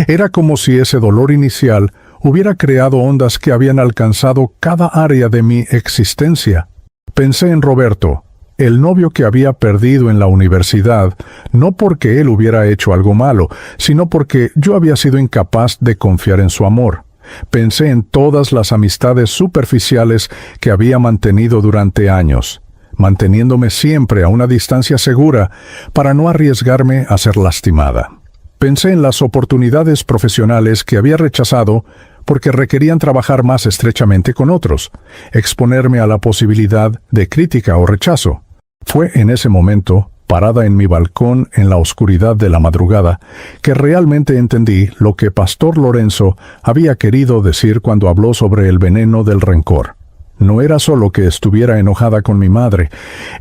Era como si ese dolor inicial hubiera creado ondas que habían alcanzado cada área de mi existencia. Pensé en Roberto, el novio que había perdido en la universidad, no porque él hubiera hecho algo malo, sino porque yo había sido incapaz de confiar en su amor. Pensé en todas las amistades superficiales que había mantenido durante años, manteniéndome siempre a una distancia segura para no arriesgarme a ser lastimada. Pensé en las oportunidades profesionales que había rechazado porque requerían trabajar más estrechamente con otros, exponerme a la posibilidad de crítica o rechazo. Fue en ese momento, parada en mi balcón en la oscuridad de la madrugada, que realmente entendí lo que Pastor Lorenzo había querido decir cuando habló sobre el veneno del rencor. No era solo que estuviera enojada con mi madre,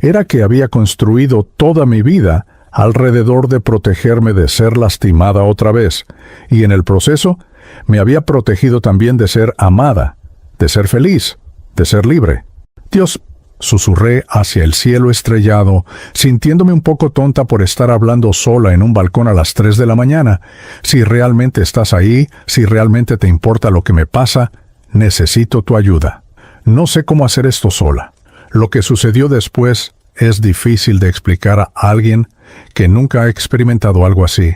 era que había construido toda mi vida alrededor de protegerme de ser lastimada otra vez, y en el proceso me había protegido también de ser amada, de ser feliz, de ser libre. Dios, susurré hacia el cielo estrellado, sintiéndome un poco tonta por estar hablando sola en un balcón a las 3 de la mañana. Si realmente estás ahí, si realmente te importa lo que me pasa, necesito tu ayuda. No sé cómo hacer esto sola. Lo que sucedió después es difícil de explicar a alguien que nunca ha experimentado algo así.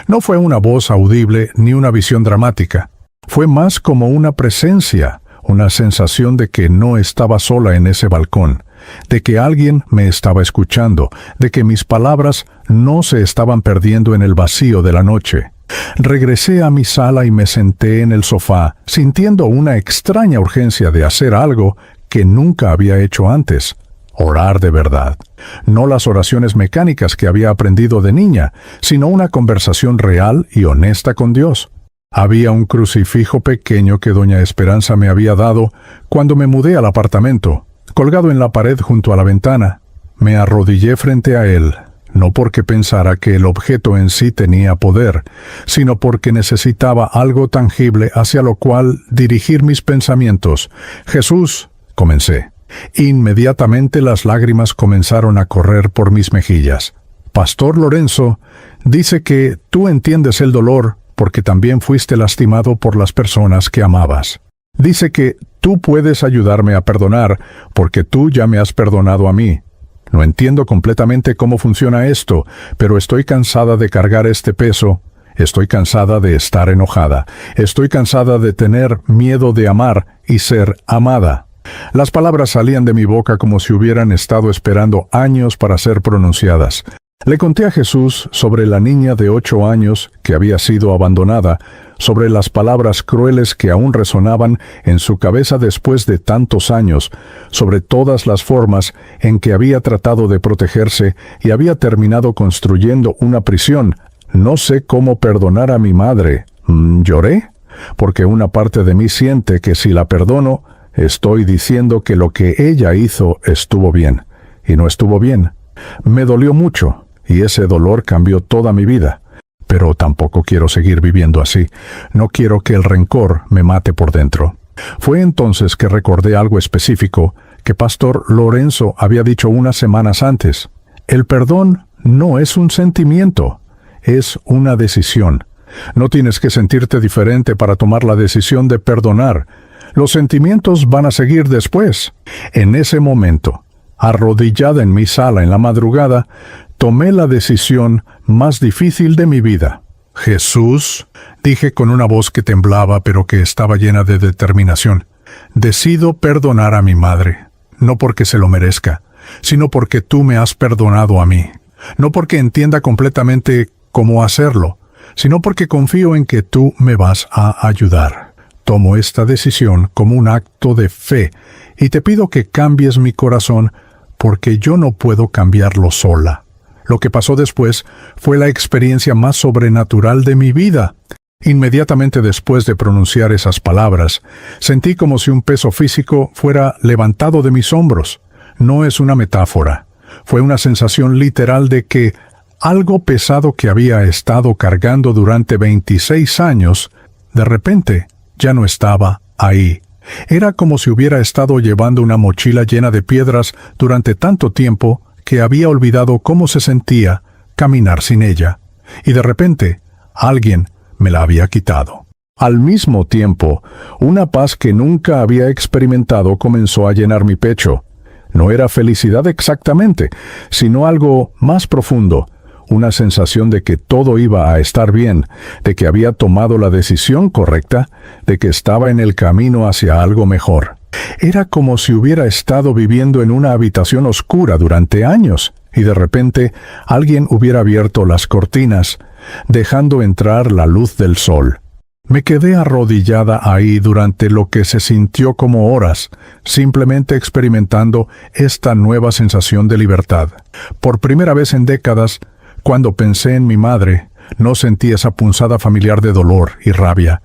No fue una voz audible ni una visión dramática. Fue más como una presencia, una sensación de que no estaba sola en ese balcón, de que alguien me estaba escuchando, de que mis palabras no se estaban perdiendo en el vacío de la noche. Regresé a mi sala y me senté en el sofá, sintiendo una extraña urgencia de hacer algo que nunca había hecho antes. Orar de verdad. No las oraciones mecánicas que había aprendido de niña, sino una conversación real y honesta con Dios. Había un crucifijo pequeño que doña Esperanza me había dado cuando me mudé al apartamento, colgado en la pared junto a la ventana. Me arrodillé frente a él, no porque pensara que el objeto en sí tenía poder, sino porque necesitaba algo tangible hacia lo cual dirigir mis pensamientos. Jesús, comencé. Inmediatamente las lágrimas comenzaron a correr por mis mejillas. Pastor Lorenzo dice que tú entiendes el dolor porque también fuiste lastimado por las personas que amabas. Dice que tú puedes ayudarme a perdonar porque tú ya me has perdonado a mí. No entiendo completamente cómo funciona esto, pero estoy cansada de cargar este peso. Estoy cansada de estar enojada. Estoy cansada de tener miedo de amar y ser amada. Las palabras salían de mi boca como si hubieran estado esperando años para ser pronunciadas. Le conté a Jesús sobre la niña de 8 años que había sido abandonada, sobre las palabras crueles que aún resonaban en su cabeza después de tantos años, sobre todas las formas en que había tratado de protegerse y había terminado construyendo una prisión. No sé cómo perdonar a mi madre. ¿Lloré? Porque una parte de mí siente que si la perdono, estoy diciendo que lo que ella hizo estuvo bien, y no estuvo bien. Me dolió mucho, y ese dolor cambió toda mi vida. Pero tampoco quiero seguir viviendo así. No quiero que el rencor me mate por dentro. Fue entonces que recordé algo específico que Pastor Lorenzo había dicho unas semanas antes. El perdón no es un sentimiento, es una decisión. No tienes que sentirte diferente para tomar la decisión de perdonar. Los sentimientos van a seguir después. En ese momento, arrodillada en mi sala en la madrugada, tomé la decisión más difícil de mi vida. Jesús, dije con una voz que temblaba pero que estaba llena de determinación, decido perdonar a mi madre, no porque se lo merezca, sino porque tú me has perdonado a mí. No porque entienda completamente cómo hacerlo, sino porque confío en que tú me vas a ayudar. Tomo esta decisión como un acto de fe y te pido que cambies mi corazón porque yo no puedo cambiarlo sola. Lo que pasó después fue la experiencia más sobrenatural de mi vida. Inmediatamente después de pronunciar esas palabras, sentí como si un peso físico fuera levantado de mis hombros. No es una metáfora. Fue una sensación literal de que algo pesado que había estado cargando durante 26 años, de repente ya no estaba ahí. Era como si hubiera estado llevando una mochila llena de piedras durante tanto tiempo que había olvidado cómo se sentía caminar sin ella, y de repente alguien me la había quitado. Al mismo tiempo, una paz que nunca había experimentado comenzó a llenar mi pecho. No era felicidad exactamente, sino algo más profundo, una sensación de que todo iba a estar bien, de que había tomado la decisión correcta, de que estaba en el camino hacia algo mejor. Era como si hubiera estado viviendo en una habitación oscura durante años, y de repente alguien hubiera abierto las cortinas, dejando entrar la luz del sol. Me quedé arrodillada ahí durante lo que se sintió como horas, simplemente experimentando esta nueva sensación de libertad. Por primera vez en décadas, cuando pensé en mi madre, no sentí esa punzada familiar de dolor y rabia.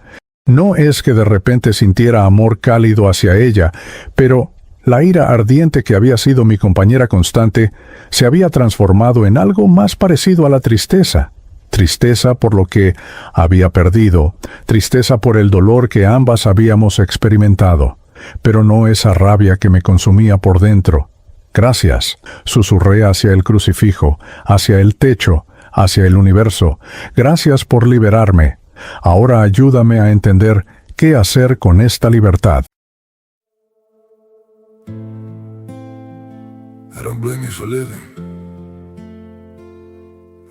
No es que de repente sintiera amor cálido hacia ella, pero la ira ardiente que había sido mi compañera constante se había transformado en algo más parecido a la tristeza. Tristeza por lo que había perdido, tristeza por el dolor que ambas habíamos experimentado, pero no esa rabia que me consumía por dentro. Gracias, susurré hacia el crucifijo, hacia el techo, hacia el universo. Gracias por liberarme. Ahora ayúdame a entender qué hacer con esta libertad. I don't blame you for living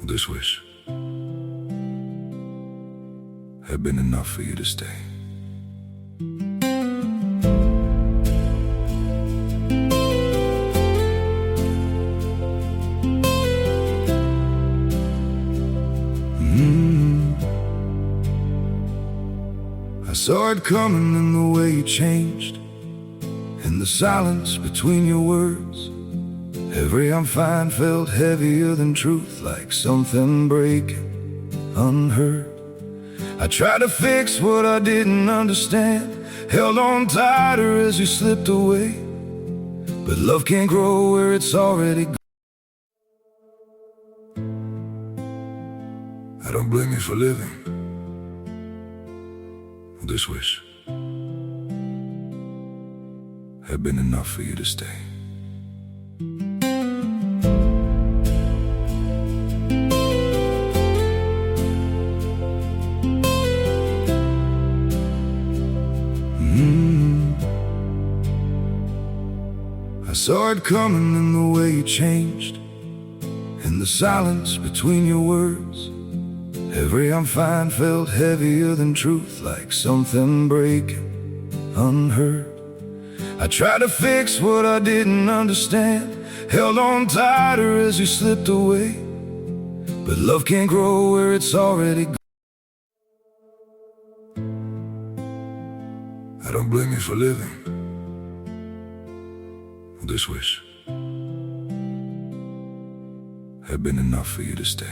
this wish had been enough for you to stay. I saw it coming in the way you changed, in the silence between your words. Every I'm fine felt heavier than truth, like something breaking unheard. I tried to fix what I didn't understand, held on tighter as you slipped away. But love can't grow where it's already gone. I don't blame you for living this wish had been enough for you to stay. I saw it coming in the way you changed, in the silence between your words. Every I'm fine felt heavier than truth, like something breaking unheard. I tried to fix what I didn't understand, held on tighter as you slipped away. but love can't grow where it's already gone. I don't blame you for living this wish had been enough for you to stay.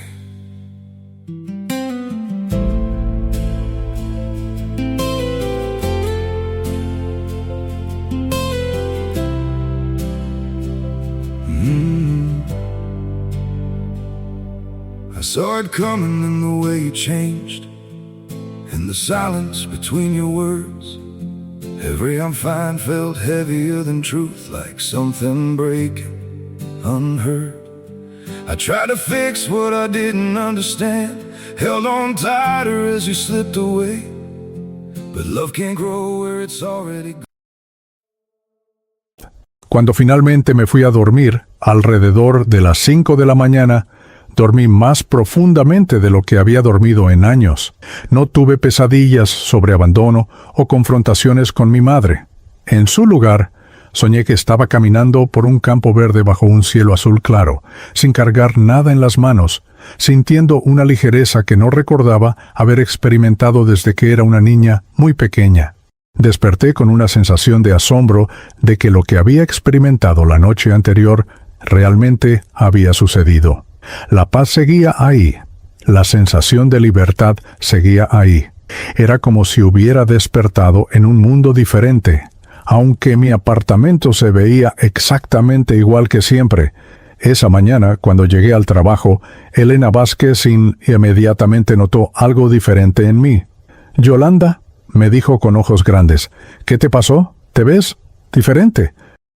I saw it coming in the way you changed, in the silence between your words. Every I'm fine felt heavier than truth, like something breaking unheard. I tried to fix what I didn't understand, held on tighter as you slipped away, but love can't grow where it's already gone. Cuando finalmente me fui a dormir, alrededor de las 5 de la mañana, dormí más profundamente de lo que había dormido en años. No tuve pesadillas sobre abandono o confrontaciones con mi madre. En su lugar, soñé que estaba caminando por un campo verde bajo un cielo azul claro, sin cargar nada en las manos, sintiendo una ligereza que no recordaba haber experimentado desde que era una niña muy pequeña. Desperté con una sensación de asombro de que lo que había experimentado la noche anterior realmente había sucedido. La paz seguía ahí. La sensación de libertad seguía ahí. Era como si hubiera despertado en un mundo diferente. Aunque mi apartamento se veía exactamente igual que siempre, esa mañana, cuando llegué al trabajo, Elena Vázquez inmediatamente notó algo diferente en mí. «Yolanda», me dijo con ojos grandes, «¿qué te pasó? ¿Te ves diferente?»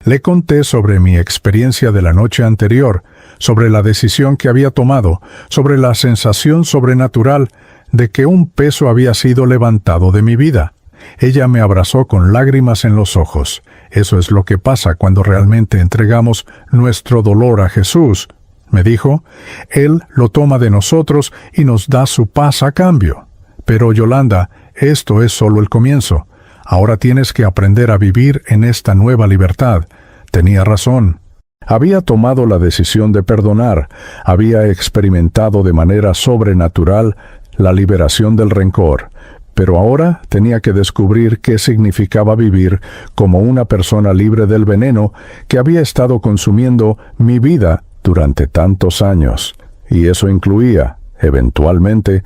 Le conté sobre mi experiencia de la noche anterior, sobre la decisión que había tomado, sobre la sensación sobrenatural de que un peso había sido levantado de mi vida. Ella me abrazó con lágrimas en los ojos. Eso es lo que pasa cuando realmente entregamos nuestro dolor a Jesús, me dijo. Él lo toma de nosotros y nos da su paz a cambio. Pero Yolanda, esto es solo el comienzo. Ahora tienes que aprender a vivir en esta nueva libertad. Tenía razón. Había tomado la decisión de perdonar. Había experimentado de manera sobrenatural la liberación del rencor. Pero ahora tenía que descubrir qué significaba vivir como una persona libre del veneno que había estado consumiendo mi vida durante tantos años. Y eso incluía, eventualmente,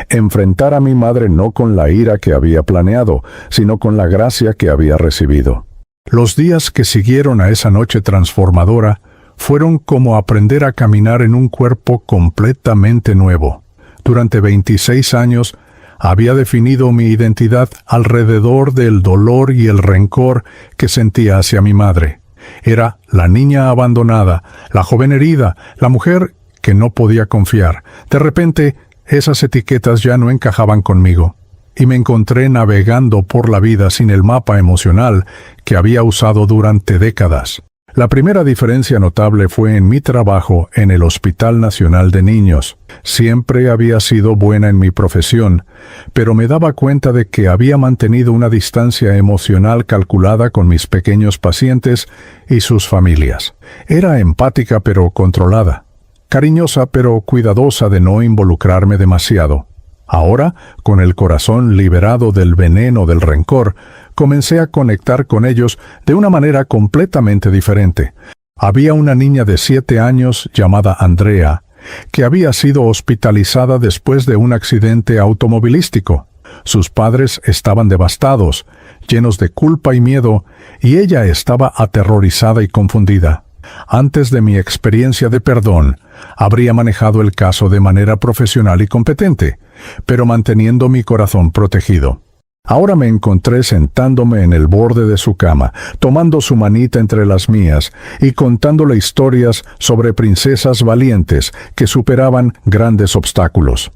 enfrentar a mi madre no con la ira que había planeado, sino con la gracia que había recibido. Los días que siguieron a esa noche transformadora fueron como aprender a caminar en un cuerpo completamente nuevo. Durante 26 años había definido mi identidad alrededor del dolor y el rencor que sentía hacia mi madre. Era la niña abandonada, la joven herida, la mujer que no podía confiar. De repente, esas etiquetas ya no encajaban conmigo, y me encontré navegando por la vida sin el mapa emocional que había usado durante décadas. La primera diferencia notable fue en mi trabajo en el Hospital Nacional de Niños. Siempre había sido buena en mi profesión, pero me daba cuenta de que había mantenido una distancia emocional calculada con mis pequeños pacientes y sus familias. Era empática pero controlada, cariñosa pero cuidadosa de no involucrarme demasiado. Ahora, con el corazón liberado del veneno del rencor, comencé a conectar con ellos de una manera completamente diferente. Había una niña de 7 años llamada Andrea, que había sido hospitalizada después de un accidente automovilístico. Sus padres estaban devastados, llenos de culpa y miedo, y ella estaba aterrorizada y confundida. Antes de mi experiencia de perdón, habría manejado el caso de manera profesional y competente, pero manteniendo mi corazón protegido. Ahora me encontré sentándome en el borde de su cama, tomando su manita entre las mías y contándole historias sobre princesas valientes que superaban grandes obstáculos.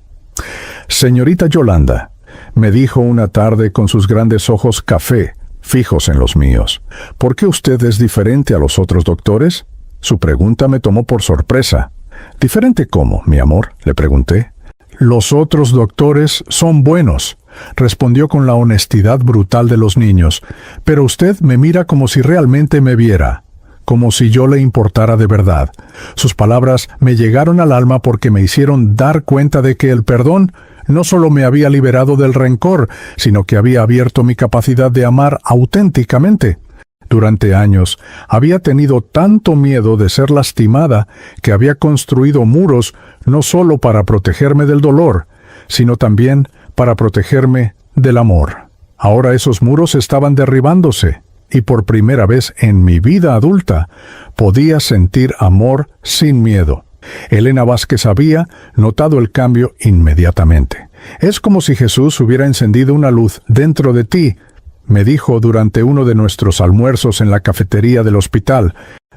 «Señorita Yolanda», me dijo una tarde con sus grandes ojos café, fijos en los míos, «¿por qué usted es diferente a los otros doctores?» Su pregunta me tomó por sorpresa. «¿Diferente cómo, mi amor?», le pregunté. «Los otros doctores son buenos», respondió con la honestidad brutal de los niños, «pero usted me mira como si realmente me viera, como si yo le importara de verdad. Sus palabras me llegaron al alma porque me hicieron dar cuenta de que el perdón no solo me había liberado del rencor, sino que había abierto mi capacidad de amar auténticamente. Durante años había tenido tanto miedo de ser lastimada que había construido muros no solo para protegerme del dolor, sino también para protegerme del amor. Ahora esos muros estaban derribándose, y por primera vez en mi vida adulta podía sentir amor sin miedo. Elena Vázquez había notado el cambio inmediatamente. Es como si Jesús hubiera encendido una luz dentro de ti, me dijo durante uno de nuestros almuerzos en la cafetería del hospital.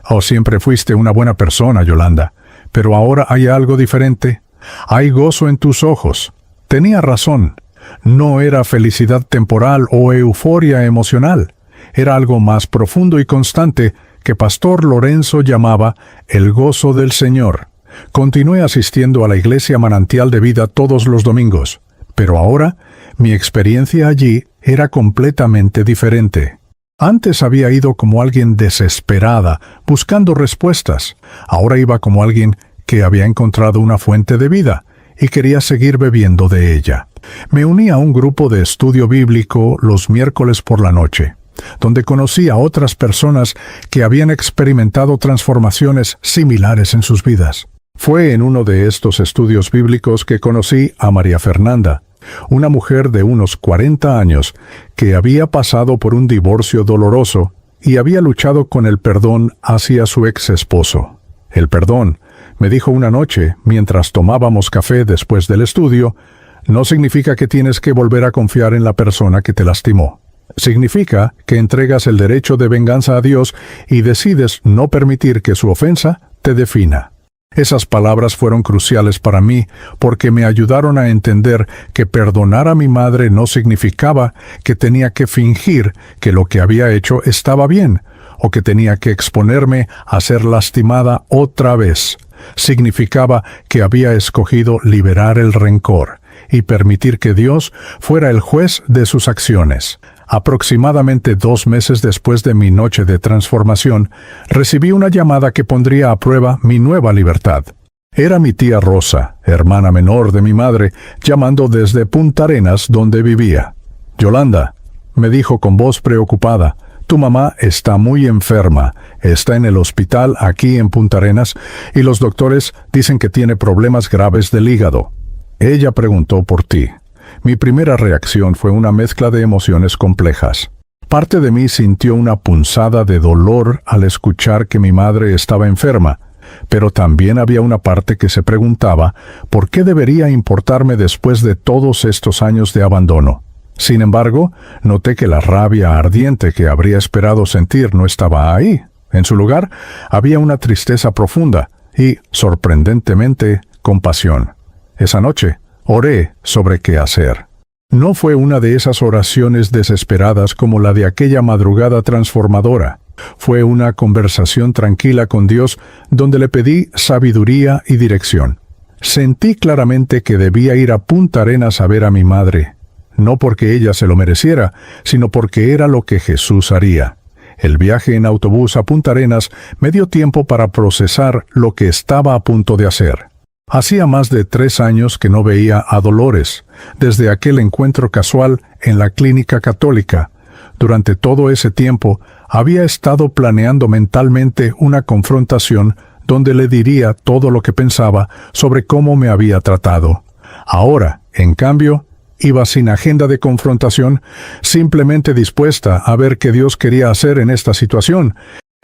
Oh, siempre fuiste una buena persona, Yolanda, pero ahora hay algo diferente. Hay gozo en tus ojos. Tenía razón. No era felicidad temporal o euforia emocional. Era algo más profundo y constante que Pastor Lorenzo llamaba el gozo del Señor. Continué asistiendo a la iglesia Manantial de Vida todos los domingos, pero ahora mi experiencia allí era completamente diferente. Antes había ido como alguien desesperada, buscando respuestas. Ahora iba como alguien que había encontrado una fuente de vida y quería seguir bebiendo de ella. Me uní a un grupo de estudio bíblico los miércoles por la noche, donde conocí a otras personas que habían experimentado transformaciones similares en sus vidas. Fue en uno de estos estudios bíblicos que conocí a María Fernanda, una mujer de unos 40 años que había pasado por un divorcio doloroso y había luchado con el perdón hacia su ex esposo. El perdón, me dijo una noche mientras tomábamos café después del estudio, no significa que tienes que volver a confiar en la persona que te lastimó. Significa que entregas el derecho de venganza a Dios y decides no permitir que su ofensa te defina. Esas palabras fueron cruciales para mí porque me ayudaron a entender que perdonar a mi madre no significaba que tenía que fingir que lo que había hecho estaba bien o que tenía que exponerme a ser lastimada otra vez. Significaba que había escogido liberar el rencor y permitir que Dios fuera el juez de sus acciones. Aproximadamente 2 meses después de mi noche de transformación, recibí una llamada que pondría a prueba mi nueva libertad. Era mi tía Rosa, hermana menor de mi madre, llamando desde Punta Arenas, donde vivía. «Yolanda», me dijo con voz preocupada, «tu mamá está muy enferma, está en el hospital aquí en Punta Arenas y los doctores dicen que tiene problemas graves del hígado. Ella preguntó por ti». Mi primera reacción fue una mezcla de emociones complejas. Parte de mí sintió una punzada de dolor al escuchar que mi madre estaba enferma, pero también había una parte que se preguntaba por qué debería importarme después de todos estos años de abandono. Sin embargo, noté que la rabia ardiente que habría esperado sentir no estaba ahí. En su lugar, había una tristeza profunda y, sorprendentemente, compasión. Esa noche, oré sobre qué hacer. No fue una de esas oraciones desesperadas como la de aquella madrugada transformadora. Fue una conversación tranquila con Dios donde le pedí sabiduría y dirección. Sentí claramente que debía ir a Punta Arenas a ver a mi madre, no porque ella se lo mereciera, sino porque era lo que Jesús haría. El viaje en autobús a Punta Arenas me dio tiempo para procesar lo que estaba a punto de hacer. Hacía más de 3 años que no veía a Dolores, desde aquel encuentro casual en la clínica católica. Durante todo ese tiempo, había estado planeando mentalmente una confrontación donde le diría todo lo que pensaba sobre cómo me había tratado. Ahora, en cambio, iba sin agenda de confrontación, simplemente dispuesta a ver qué Dios quería hacer en esta situación.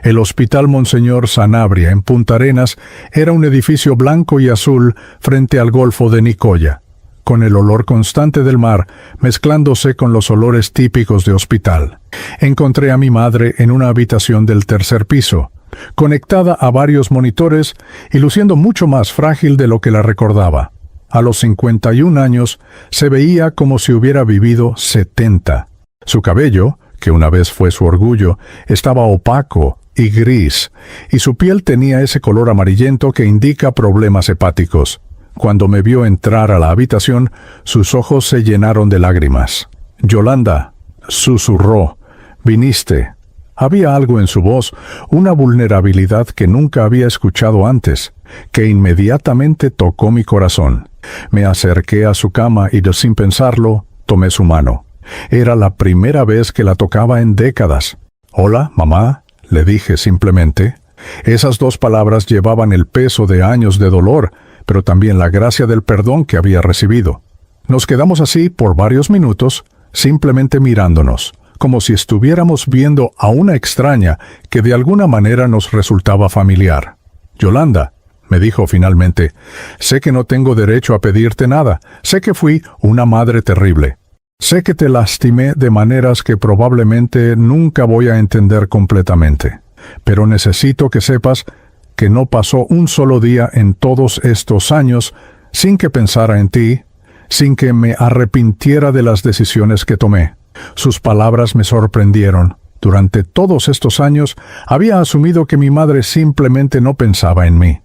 El Hospital Monseñor Sanabria en Punta Arenas era un edificio blanco y azul frente al Golfo de Nicoya, con el olor constante del mar mezclándose con los olores típicos de hospital. Encontré a mi madre en una habitación del 3er piso, conectada a varios monitores y luciendo mucho más frágil de lo que la recordaba. A los 51 años se veía como si hubiera vivido 70. Su cabello, que una vez fue su orgullo, estaba opaco y gris, y su piel tenía ese color amarillento que indica problemas hepáticos. Cuando me vio entrar a la habitación, sus ojos se llenaron de lágrimas. «Yolanda», susurró, «viniste. Había algo en su voz, una vulnerabilidad que nunca había escuchado antes, que inmediatamente tocó mi corazón. Me acerqué a su cama y, sin pensarlo, tomé su mano. Era la primera vez que la tocaba en décadas. «Hola, mamá», le dije simplemente. Esas dos palabras llevaban el peso de años de dolor, pero también la gracia del perdón que había recibido. Nos quedamos así por varios minutos, simplemente mirándonos, como si estuviéramos viendo a una extraña que de alguna manera nos resultaba familiar. «Yolanda», me dijo finalmente, «sé que no tengo derecho a pedirte nada. Sé que fui una madre terrible. Sé que te lastimé de maneras que probablemente nunca voy a entender completamente. Pero necesito que sepas que no pasó un solo día en todos estos años sin que pensara en ti, sin que me arrepintiera de las decisiones que tomé». Sus palabras me sorprendieron. Durante todos estos años había asumido que mi madre simplemente no pensaba en mí,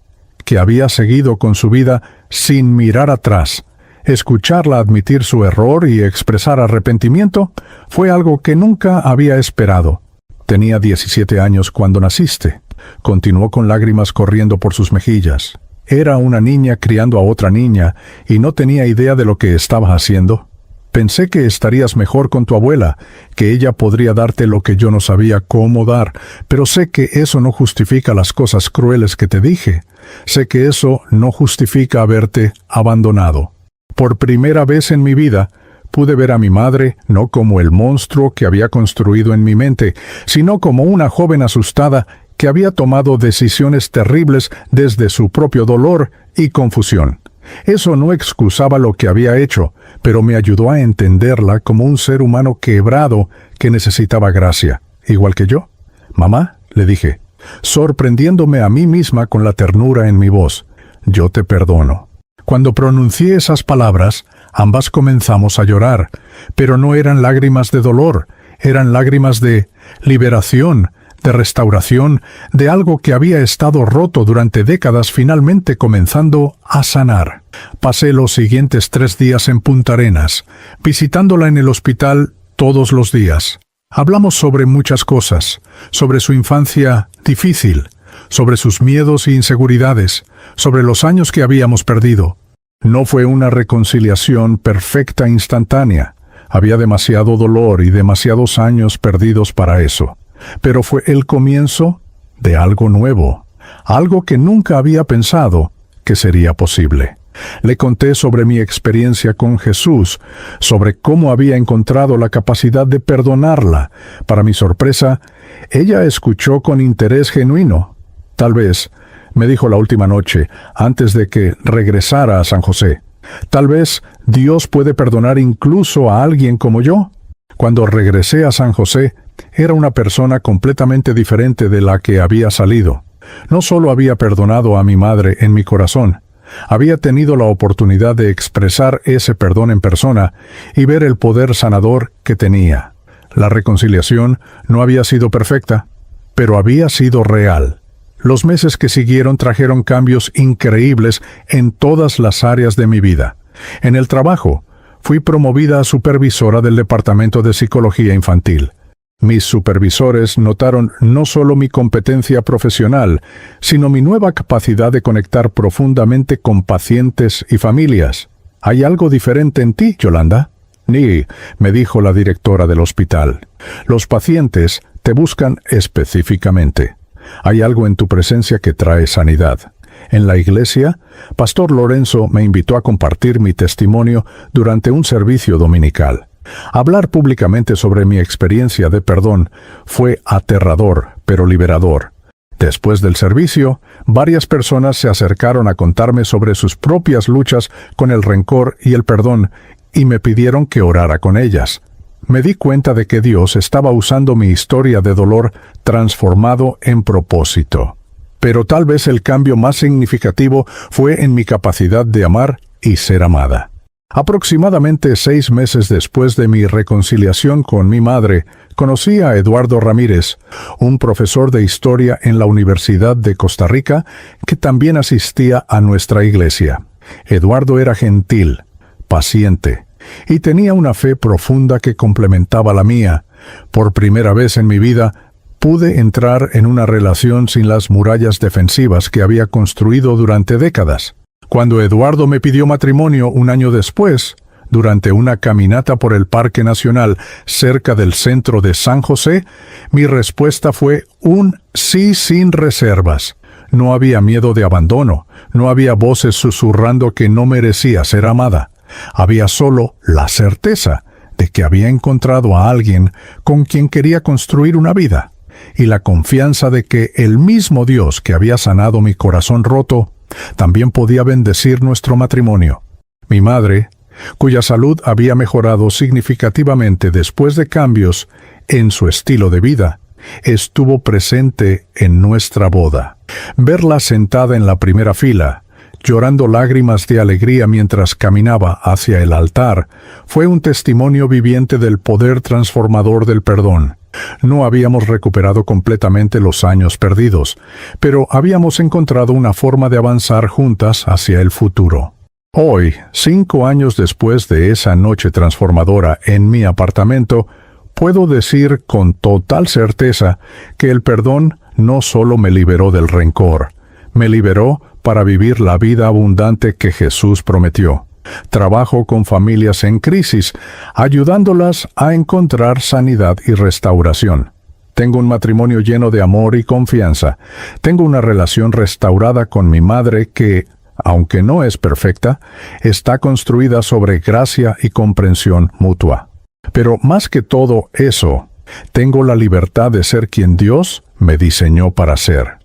que había seguido con su vida sin mirar atrás. Escucharla admitir su error y expresar arrepentimiento fue algo que nunca había esperado. «Tenía 17 años cuando naciste», continuó con lágrimas corriendo por sus mejillas. «Era una niña criando a otra niña y no tenía idea de lo que estaba haciendo. Pensé que estarías mejor con tu abuela, que ella podría darte lo que yo no sabía cómo dar, pero sé que eso no justifica las cosas crueles que te dije. Sé que eso no justifica haberte abandonado. Por primera vez en mi vida, pude ver a mi madre no como el monstruo que había construido en mi mente, sino como una joven asustada que había tomado decisiones terribles desde su propio dolor y confusión. Eso no excusaba lo que había hecho, pero me ayudó a entenderla como un ser humano quebrado que necesitaba gracia, igual que yo. «Mamá», le dije, sorprendiéndome a mí misma con la ternura en mi voz, «yo te perdono». Cuando pronuncié esas palabras, ambas comenzamos a llorar, pero no eran lágrimas de dolor, eran lágrimas de liberación, de restauración, de algo que había estado roto durante décadas finalmente comenzando a sanar. Pasé los siguientes 3 días en Punta Arenas, visitándola en el hospital todos los días. Hablamos sobre muchas cosas, sobre su infancia difícil, sobre sus miedos e inseguridades, sobre los años que habíamos perdido. No fue una reconciliación perfecta e instantánea. Había demasiado dolor y demasiados años perdidos para eso. Pero fue el comienzo de algo nuevo, algo que nunca había pensado que sería posible. Le conté sobre mi experiencia con Jesús, sobre cómo había encontrado la capacidad de perdonarla. Para mi sorpresa, ella escuchó con interés genuino. «Tal vez», me dijo la última noche, antes de que regresara a San José, «tal vez Dios puede perdonar incluso a alguien como yo». Cuando regresé a San José, era una persona completamente diferente de la que había salido. No solo había perdonado a mi madre en mi corazón, había tenido la oportunidad de expresar ese perdón en persona y ver el poder sanador que tenía. La reconciliación no había sido perfecta, pero había sido real. Los meses que siguieron trajeron cambios increíbles en todas las áreas de mi vida. En el trabajo, fui promovida a supervisora del Departamento de Psicología Infantil. Mis supervisores notaron no solo mi competencia profesional, sino mi nueva capacidad de conectar profundamente con pacientes y familias. «¿Hay algo diferente en ti, Yolanda?» «Ni», me dijo la directora del hospital. «Los pacientes te buscan específicamente. Hay algo en tu presencia que trae sanidad». En la iglesia, Pastor Lorenzo me invitó a compartir mi testimonio durante un servicio dominical. Hablar públicamente sobre mi experiencia de perdón fue aterrador, pero liberador. Después del servicio, varias personas se acercaron a contarme sobre sus propias luchas con el rencor y el perdón, y me pidieron que orara con ellas. Me di cuenta de que Dios estaba usando mi historia de dolor transformado en propósito. Pero tal vez el cambio más significativo fue en mi capacidad de amar y ser amada. Aproximadamente 6 meses después de mi reconciliación con mi madre, conocí a Eduardo Ramírez, un profesor de historia en la Universidad de Costa Rica que también asistía a nuestra iglesia. Eduardo era gentil, paciente, y tenía una fe profunda que complementaba la mía. Por primera vez en mi vida, pude entrar en una relación sin las murallas defensivas que había construido durante décadas. Cuando Eduardo me pidió matrimonio un año después, durante una caminata por el Parque Nacional cerca del centro de San José, mi respuesta fue un sí sin reservas. No había miedo de abandono, no había voces susurrando que no merecía ser amada. Había solo la certeza de que había encontrado a alguien con quien quería construir una vida, y la confianza de que el mismo Dios que había sanado mi corazón roto también podía bendecir nuestro matrimonio. Mi madre, cuya salud había mejorado significativamente después de cambios en su estilo de vida, estuvo presente en nuestra boda. Verla sentada en la primera fila, llorando lágrimas de alegría mientras caminaba hacia el altar, fue un testimonio viviente del poder transformador del perdón. No habíamos recuperado completamente los años perdidos, pero habíamos encontrado una forma de avanzar juntas hacia el futuro. Hoy, 5 años después de esa noche transformadora en mi apartamento, puedo decir con total certeza que el perdón no solo me liberó del rencor, me liberó para vivir la vida abundante que Jesús prometió. Trabajo con familias en crisis, ayudándolas a encontrar sanidad y restauración. Tengo un matrimonio lleno de amor y confianza. Tengo una relación restaurada con mi madre que, aunque no es perfecta, está construida sobre gracia y comprensión mutua. Pero más que todo eso, tengo la libertad de ser quien Dios me diseñó para ser.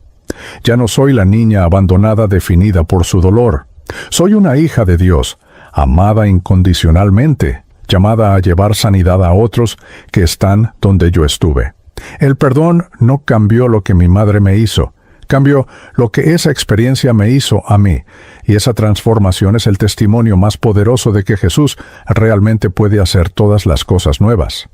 Ya no soy la niña abandonada definida por su dolor. Soy una hija de Dios, amada incondicionalmente, llamada a llevar sanidad a otros que están donde yo estuve. El perdón no cambió lo que mi madre me hizo, cambió lo que esa experiencia me hizo a mí, y esa transformación es el testimonio más poderoso de que Jesús realmente puede hacer todas las cosas nuevas.